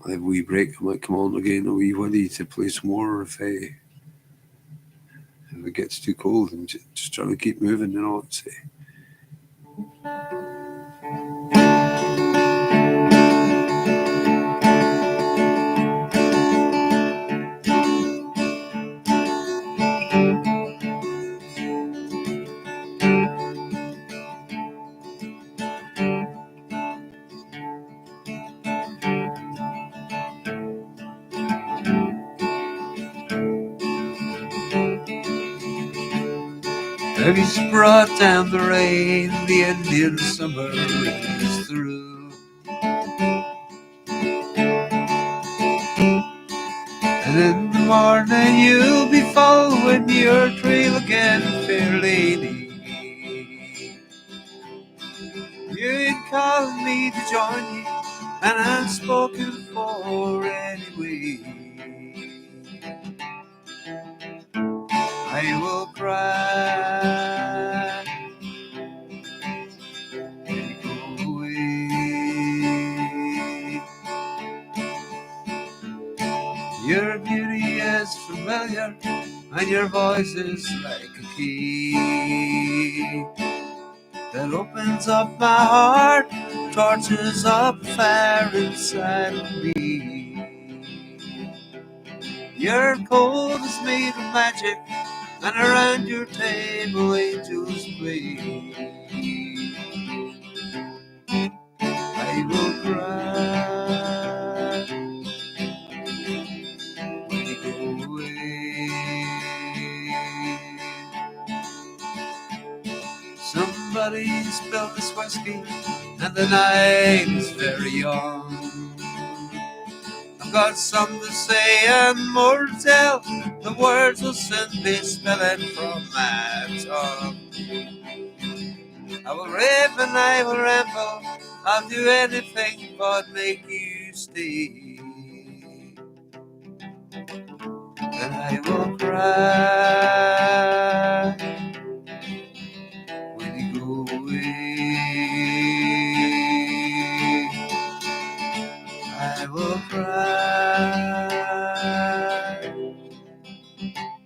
have a wee break. I might come on again a wee while to play some more if it gets too cold, and just trying to keep moving, It's, Heavy's brought down the rain, the Indian summer is through. And in the morning you'll be following your trail again, fair lady. You ain't calling me to join you, and I'm spoken for anyway. I will cry when you go away. Your beauty is familiar, and your voice is like a key that opens up my heart, torches up fire inside of me. Your cold is made of magic, and around your table angels play. this whiskey, and the night is very young. I've got some to say and more to tell. The words will soon be spilling from my tongue. I will rave and I will ramble. I'll do anything but make you stay. And I will cry when you go away. I will cry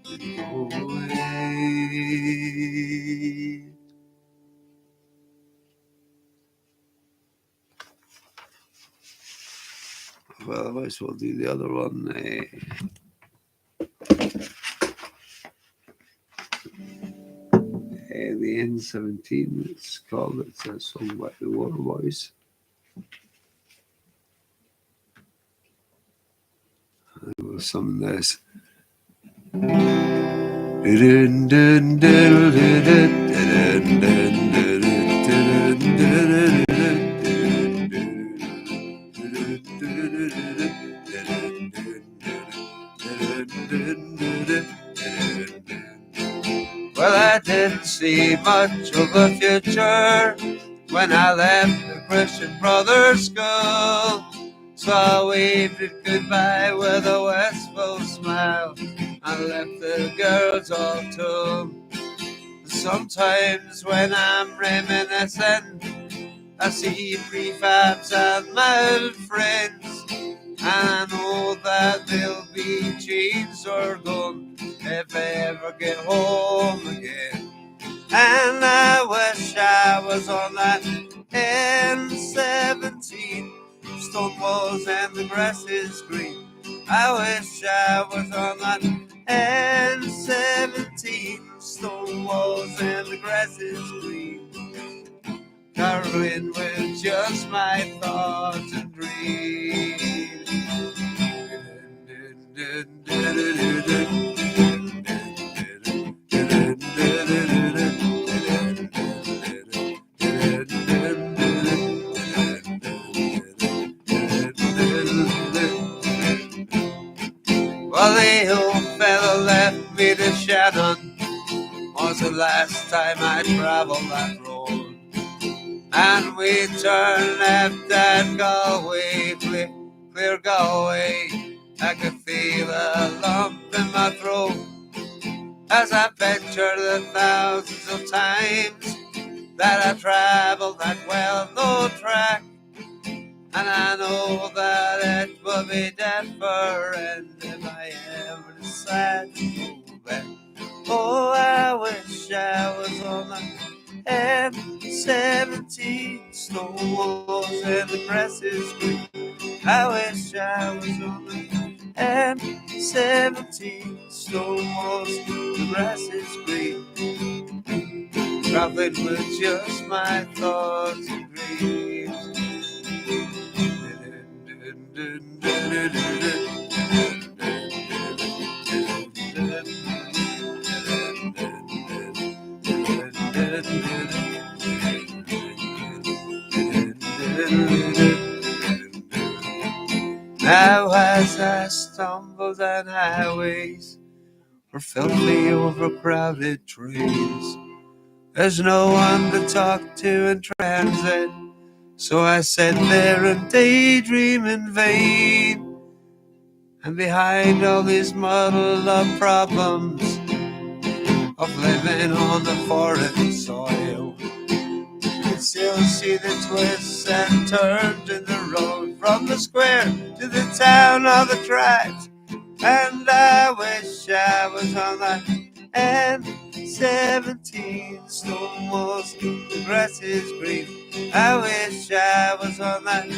when you go away. Well, I might as well do the other one. The N17, it's called. It's a song by the Water Boys. I will summon this. Well, I didn't see much of a future when I left the Christian Brothers School. So I waved it goodbye with a wistful smile and left the girls all to. Sometimes when I'm reminiscing, I see prefabs and my old friends, and I know that they'll be changed or gone if I ever get home again. And I wish I was on that N17, stone walls and the grass is green. I wish I was on that N17, stone walls and the grass is green. Caroling with just my thoughts and dreams. Well, the old fella left me to Shannon. Was the last time I traveled that road. And we turned left at Galway, clear Galway. I could feel a lump in my throat as I pictured the thousands of times that I traveled that well-known track. And I know that it will be different if I ever decide to go back. Oh, I wish I was on the N17, stone walls and the grass is green. I wish I was on the N17, stone walls, the grass is green. Traveling with just my thoughts and dreams. Now as I stumble down highways or filthy overcrowded trains, there's no one to talk to in transit, so I sit there and daydream in vain. And behind all these muddled up problems of living on the foreign soil, you can still see the twists and turns in the road from the square to the town of the tracks. And I wish I was on that N17, stone walls, the grass is green. I wish I was on that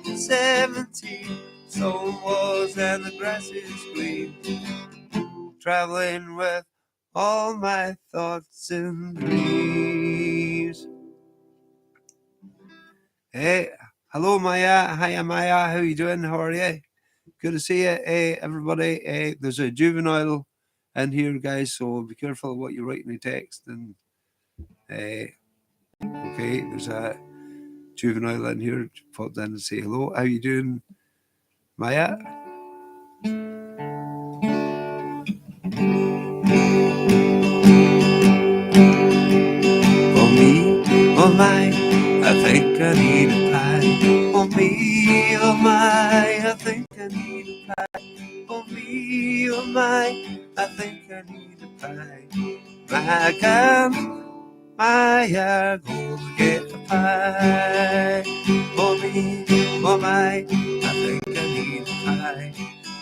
N17, stone walls and the grass is green. Traveling with all my thoughts and dreams. Hey, hello Maya. Hiya Maya. How you doing? How are you? Good to see you. Hey, everybody. Hey, there's a juvenile in here, guys, so be careful what you write in the text. And Okay, there's a juvenile in here. Popped in and say hello. How you doing, Maya? Oh me, oh my, I think I need a pie. Oh me, oh my, I think I need a pie. Oh me, oh my, I think I need a pie. My God, Maya, go get a pie. Oh me, oh my, I think I need a pie.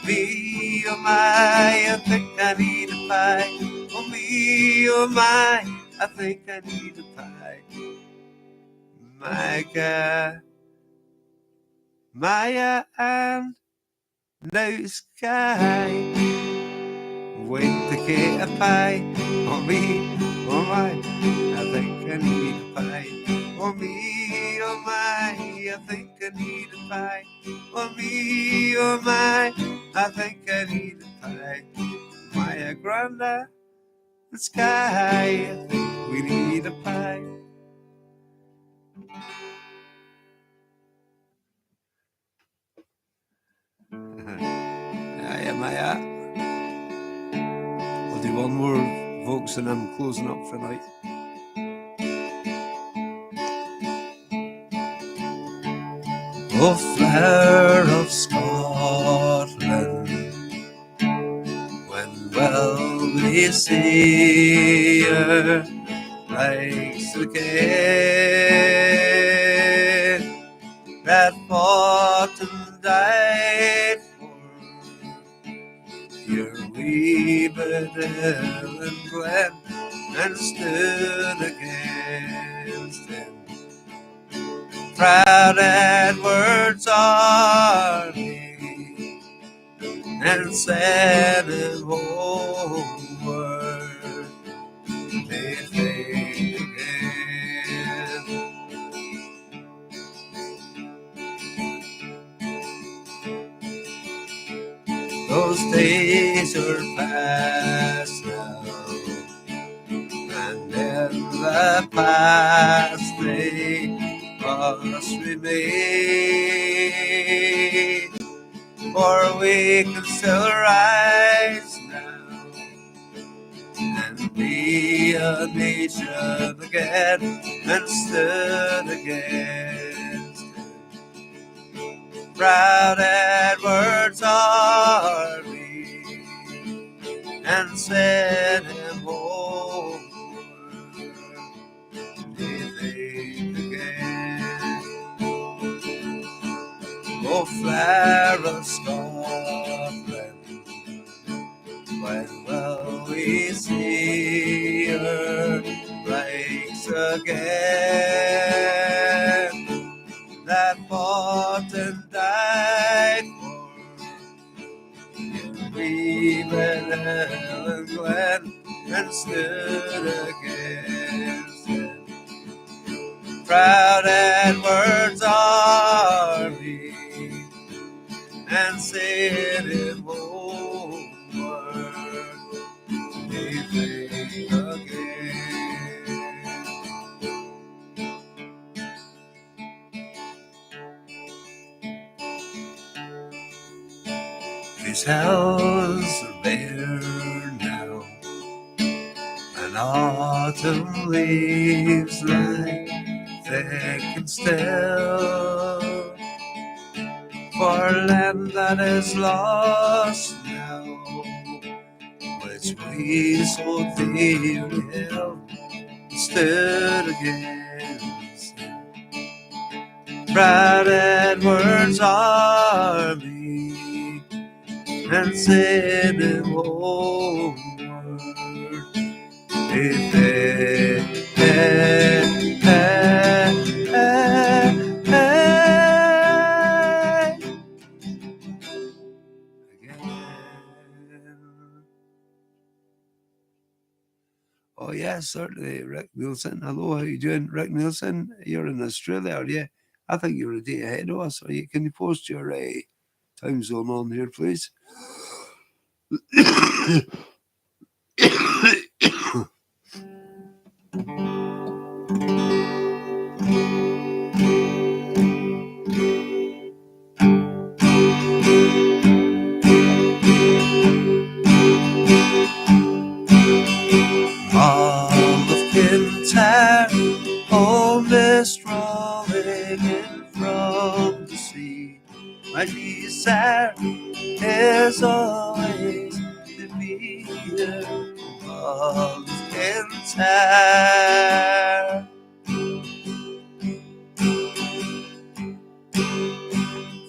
Me, oh my, I think I need a pie. Oh me, oh my, I think I need a pie. My God, Maya and no sky. Wait to get a pie. Oh me, oh my, I think I need a pie. Oh me, oh my, I think I need a pie. Oh me, oh my, I think I need a pie. My granda, the sky, I think we need a pie. Hiya, Maya. I'll do one more, folks, and I'm closing up for night. Oh, flower of Scotland, when will we see her rise again? That fought and died for your wee Bedell and Glen, and stood against him. Proud Edward's army, and sent him homeward. They fade again. Those days are past now, and in the past they must remain. For we can still rise now and be a nation again, and stood against proud Edward's army, and sent him homeward. They think again. Oh, flower of Scotland, when will we see her rise again? That fought and died for we Bedell and Glen, and stood against him. Proud Edward's army, and sent him homeward. They think again. These hells are bare now, and autumn leaves lie thick and still. For land that is lost now, which we so dearly held, stood against proud Edward's army, and sent him homeward. If Oh yes, certainly, Rick Nielsen. Hello, how you doing, Rick Nielsen? You're in Australia, are you? I think you're a day ahead of us. Can you post your time zone on here, please? All of Kintyre, oh mist rolling in from the sea. My desire is always to be here. All of Kintyre.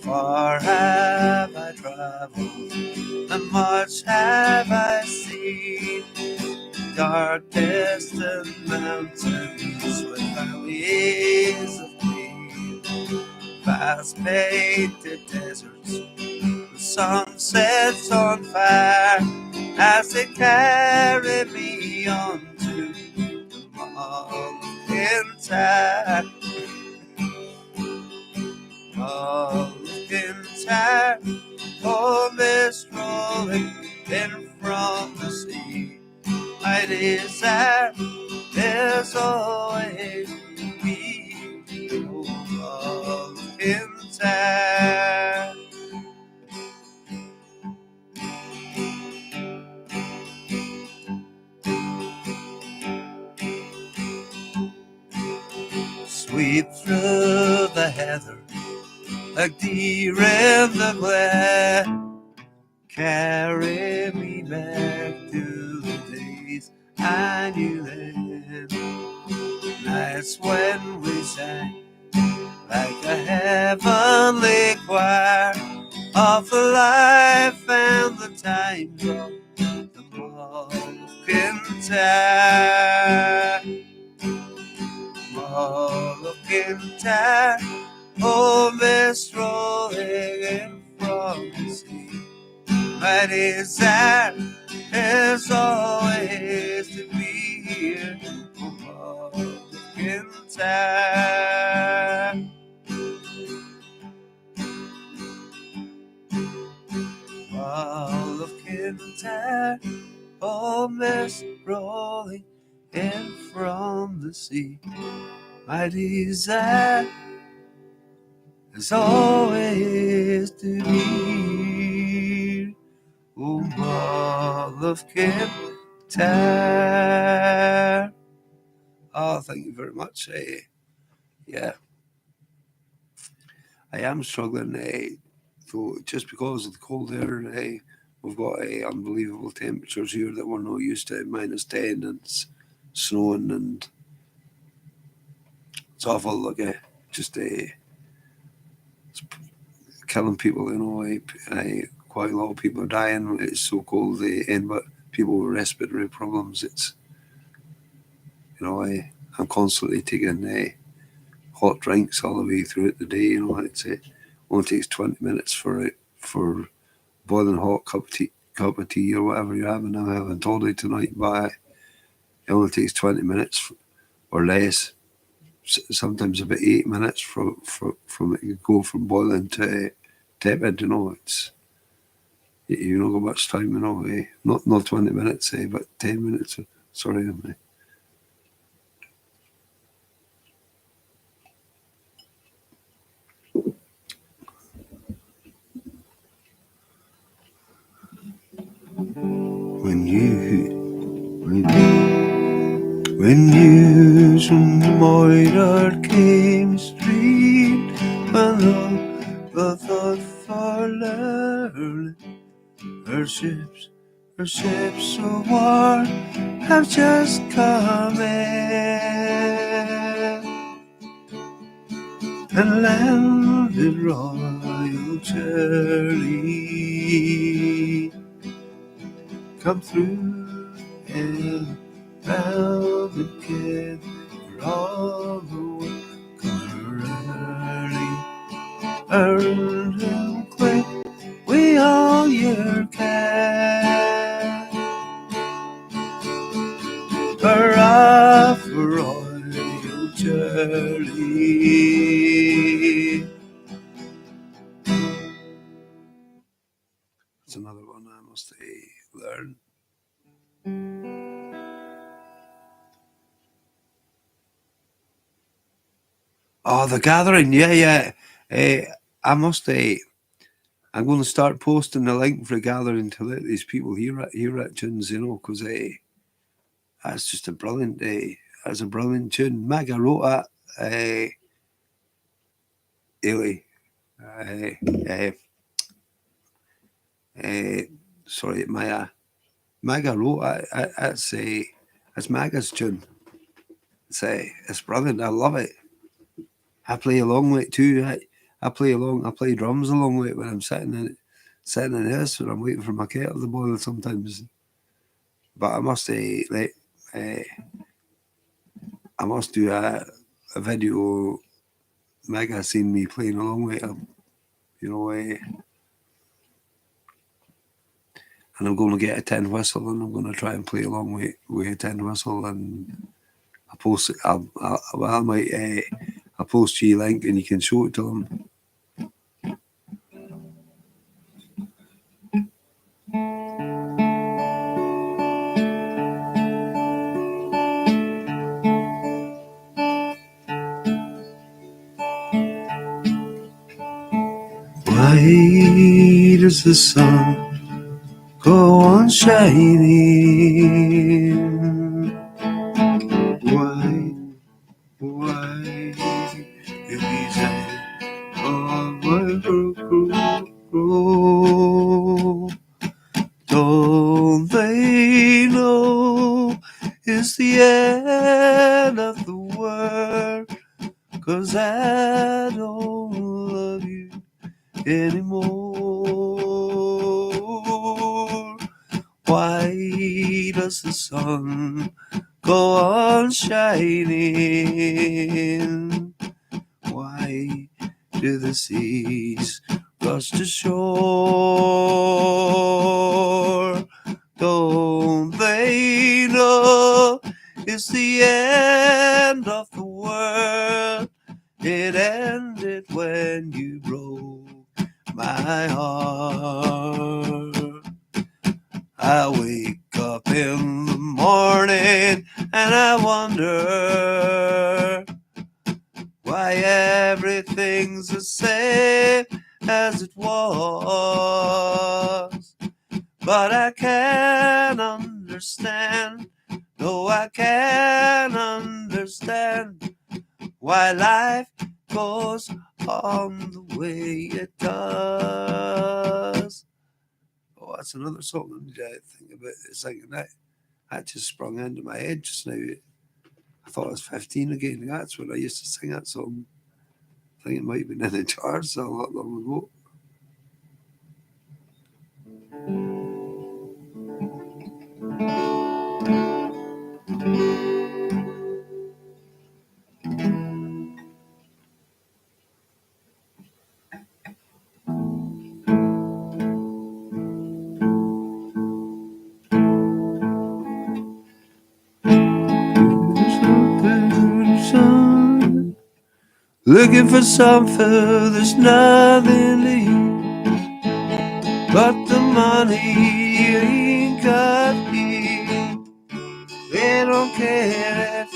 Far have I traveled, and much have I seen. Dark distant mountains with valleys of green, vast painted deserts with sunsets on fire, as they carry me on to the Mall of Kintyre. Mall of Kintyre, oh mist rolling in from the sea. My desire is always to be all in time. Sweep through the heather like deer in the glen. Carry me back to the days I knew then. Nights when we sang like a heavenly choir of the life and the times of the Mall of Kintyre. Mall of Kintyre, oh mist rolling in from the sea. My desire is always to be here, oh Mall of Kintyre. Mall of Kintyre, oh mist rolling in from the sea. My desire is always to be here, oh Mall of Kintyre. Oh, thank you very much. Yeah, I am struggling. So just because of the cold air, we've got unbelievable temperatures here that we're not used to. -10 and it's snowing and it's awful. Like just it's killing people. You know, quite a lot of people are dying. It's so cold. But people with respiratory problems. It's I'm constantly taking hot drinks all the way throughout the day. It only takes 20 minutes for boiling hot cup of tea or whatever you're having. I'm having toddy tonight, but it only takes 20 minutes or less. Sometimes about 8 minutes from it go from boiling to tepid. It's you don't got much time. Not 20 minutes, but 10 minutes. Sorry, When news from the Moidart came street, when the thought learned her ships of war have just come in and landed Royal Cherry. Come through and round the kid, all the work early and quick, we all your care. Hurrah for Royal Charlie. That's another one I must learn. Oh, The Gathering, yeah. I must. I'm going to start posting the link for The Gathering to let these people hear it tunes, because that's just a brilliant. That's a brilliant tune. Maga wrote that. Really. Uh, uh, uh, sorry, Maga wrote that. It's Maga's tune. It's brilliant. I love it. I play along with it too. I play along. I play drums along with it when I'm sitting in the house when I'm waiting for my kettle to boil sometimes. But I must say, I must do a video. Mega seen me playing along with it, and I'm going to get a tin whistle and I'm going to try and play along with a tin whistle, and I post it. I might I'll post you a link and you can show it to them. Why does the sun go on shining? Why if he's on my grow? Don't they know it's the end of the world? 'Cause I don't love you anymore. Why does the sun go on shining? Why do the seas rush to shore? Don't they know it's the end of the world? It ended when you broke my heart. I wake up in the morning and I wonder why everything's the same as it was. But I can't understand, no, I can't understand why life goes on the way it does. Oh, that's another song I think about singing that. That just sprung into my head just now. I thought I was 15 again. That's when I used to sing that song. I think it might have been in the charts a lot long ago. Looking for something there's nothing to eat but the money you ain't got here. They don't care if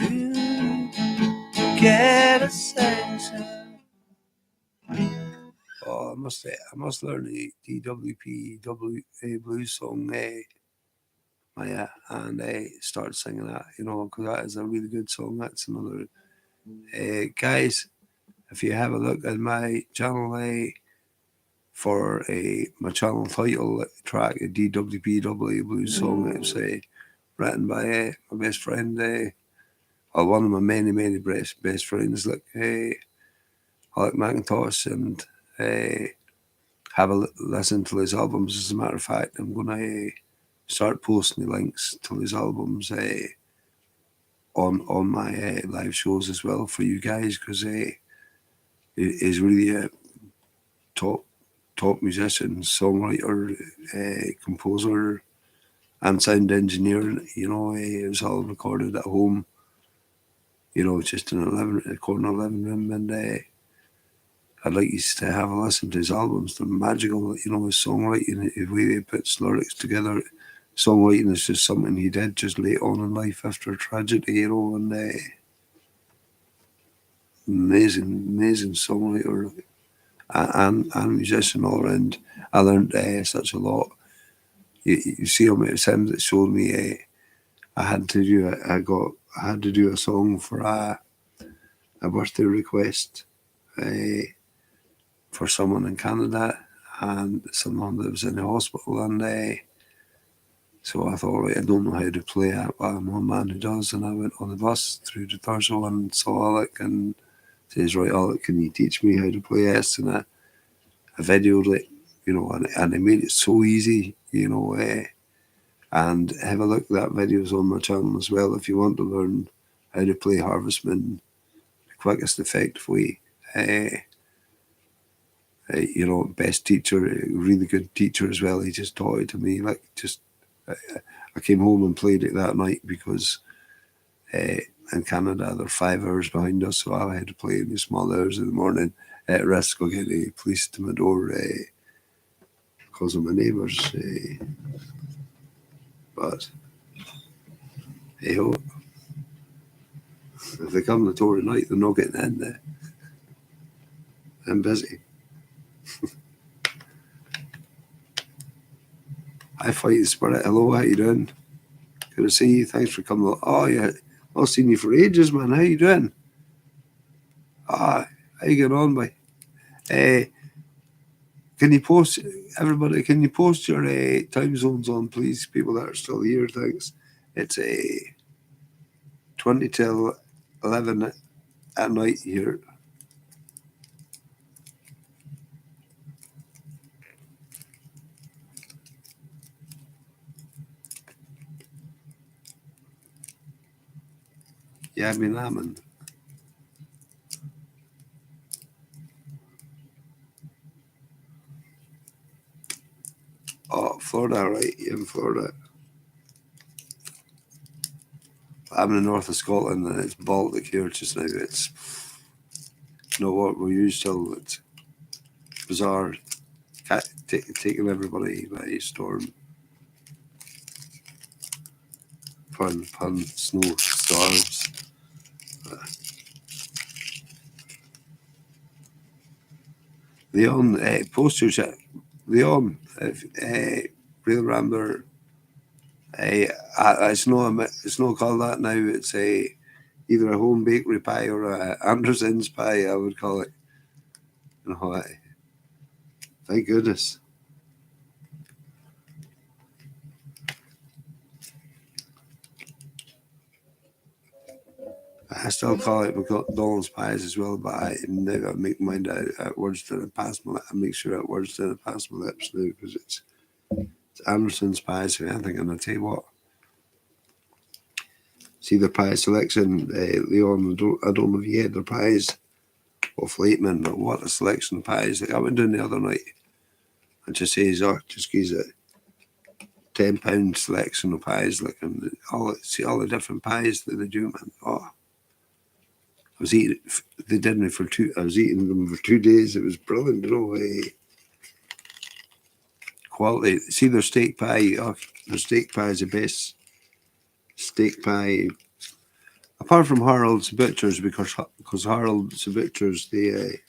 you get a sanction. Oh, I must learn the DWP blues song, and start singing that, because that is a really good song. That's another, guys. If you have a look at my channel, for my channel title track, a DWP blues song, it's written by my best friend, or one of my many best friends, like Alec McIntosh, and have a listen to his albums. As a matter of fact, I'm going to start posting the links to his albums on my live shows as well for you guys, because he's really a top musician, songwriter, composer, and sound engineer. It was all recorded at home. Just in a corner living room, and I'd like you to have a listen to his albums. They're magical. His songwriting, the way he puts lyrics together, songwriting is just something he did just late on in life after a tragedy, you know, and amazing songwriter and musician all around. I learned such a lot. You see how many times it showed me. I had to do I had to do a song for a birthday request for someone in Canada and someone that was in the hospital, and so I thought, right, I don't know how to play it, but I'm one man who does. And I went on the bus through to Thurso and saw Alec and says, right, Alec, can you teach me how to play this? And I videoed it, you know, and I made it so easy, you know. And have a look at that videos on my channel as well if you want to learn how to play Harvestman the quickest, effective way. You know, best teacher, really good teacher as well. He just taught it to me. Like, just I came home and played it that night because in Canada they're 5 hours behind us, so I had to play in the small hours in the morning at risk of getting the police to my door because of my neighbours. But hey ho, if they come to the door at night, they're not getting in there. I'm busy. Hi, Fight Spirit. Hello, how you doing? Good to see you. Thanks for coming. Oh, yeah. I've seen you for ages, man. How you doing? Ah, how you getting on, boy? Can you post, everybody, can you post your time zones on, please? People that are still here, thanks. It's 20 till 11 at night here. Yeah, I mean, lambing. Oh, Florida, right? You're in Florida. I'm in the north of Scotland and it's Baltic here just now. It's not what we're used to. It's bizarre. Taking everybody by storm. Pun, snow storms. Leon, post your chat. Leon, Real Rambler. It's not called that now. It's either a home bakery pie or a Anderson's pie, I would call it. You know, thank goodness. I still call it McDonald's pies as well, but I now make mine at words to the past my lips. I make sure at words to the past my lips now because it's Anderson's pies. I think, and I tell you what, see the pie selection, Leon. I don't know if you had the pies off Lateman, but what a selection of pies! Like I went down the other night and just says, oh, just gives it £10 selection of pies, like and all the different pies that they do, man. Oh, I was eating. They did me for two. I was eating them for 2 days. It was brilliant, you know. Quality. See their steak pie. Oh, their steak pie is the best steak pie, apart from Harold's Butchers, because Harold's Butchers they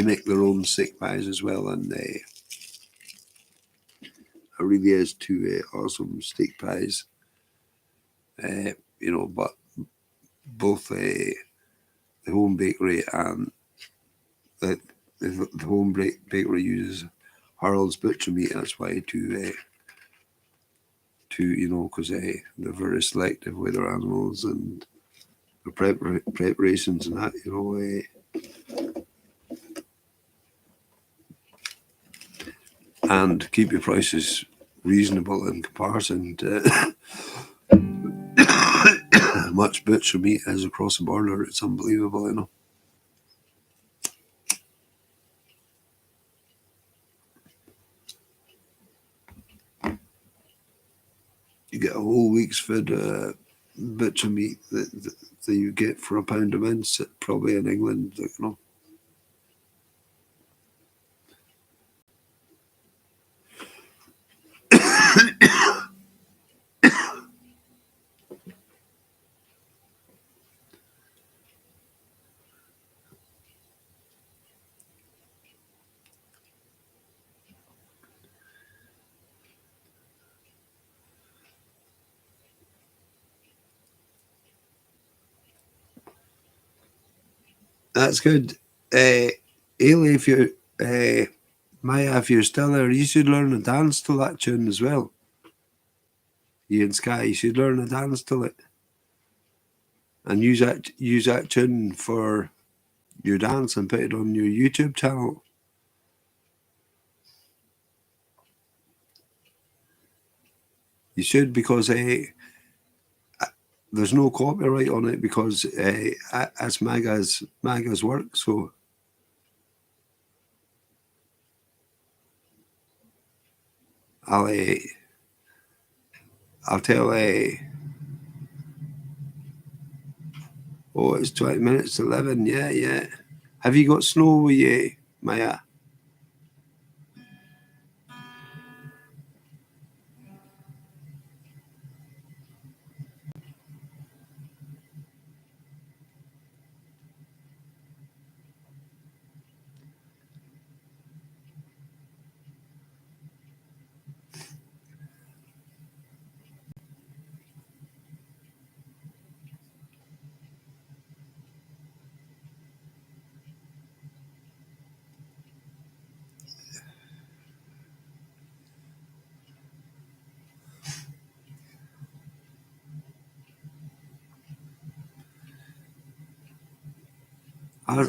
make their own steak pies as well, and it really is two awesome steak pies. You know, but both the home bakery and the home bakery uses Harold's butcher meat. That's why to you know, because they're very selective with their animals and the preparations and that, you know. And keep your prices reasonable in comparison to how much butcher meat is across the border. It's unbelievable, you know. You get a whole week's food butcher meat that you get for £1 a mince, probably in England, you know. That's good. Ailey, if you Maya, if you're still there, you should learn to dance to that tune as well. You and Sky, you should learn to dance to it, and use that tune for your dance and put it on your YouTube channel. You should, because there's no copyright on it, because that's Maga's work. So I'll tell. Oh, it's 20 minutes to 11. Yeah, yeah. Have you got snow with you, Maya?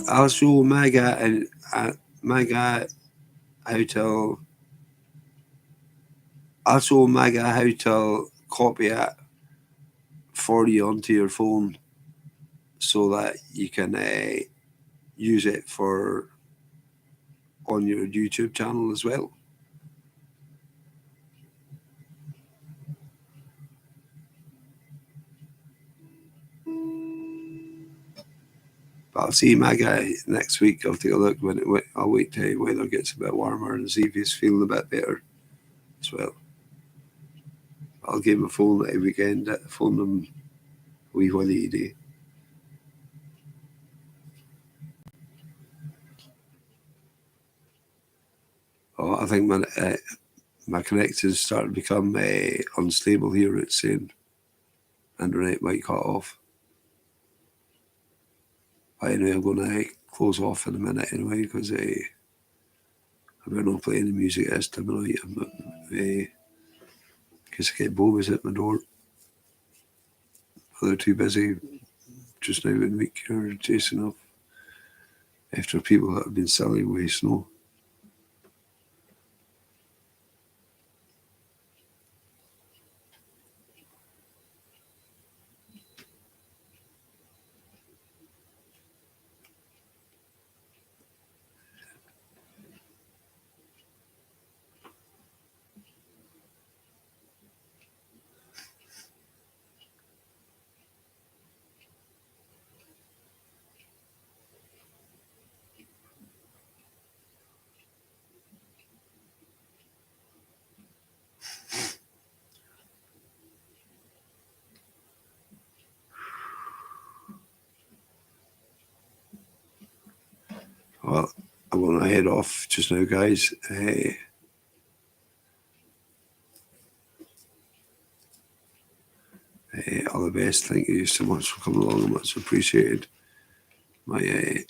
I'll show Maga and Maga how to. I'll show Maga how to copy it for you onto your phone, so that you can use it for on your YouTube channel as well. But I'll see Maga next week. I'll take a look I'll wait till the weather gets a bit warmer and see if he's feeling a bit better as well. I'll give him a phone every weekend. Phone him wee Willie day. Oh, I think my connection's starting to become unstable here. It's saying internet might cut off. But anyway, I'm going to close off in a minute anyway, because I better not play any music this time of night. Because I get Bovis at my door. They're too busy just now in week here chasing up after people that have been silly with snow. Well, I'm going to head off just now, guys. All the best. Thank you so much for coming along. Much appreciated. My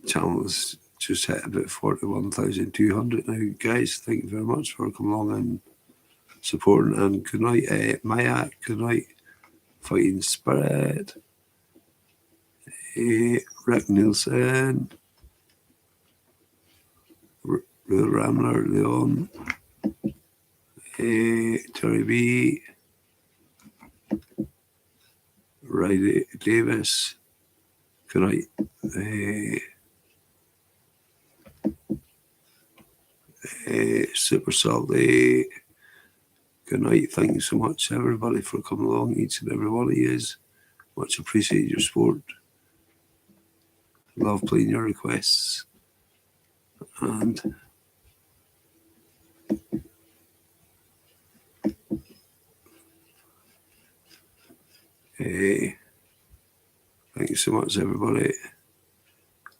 channel has just hit about 41,200 now, guys. Thank you very much for coming along and supporting. And good night, Maya. Good night, Fighting Spirit. Rick Nielsen. Ramler Leon. Terry B. Riley Davis. Good night. Super Salty. Good night. Thank you so much, everybody, for coming along. Each and every one of you is much appreciate your support. Love playing your requests. And thank you so much, everybody.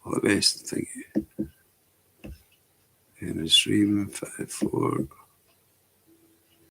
All the best. Thank you. And the stream 5, 4.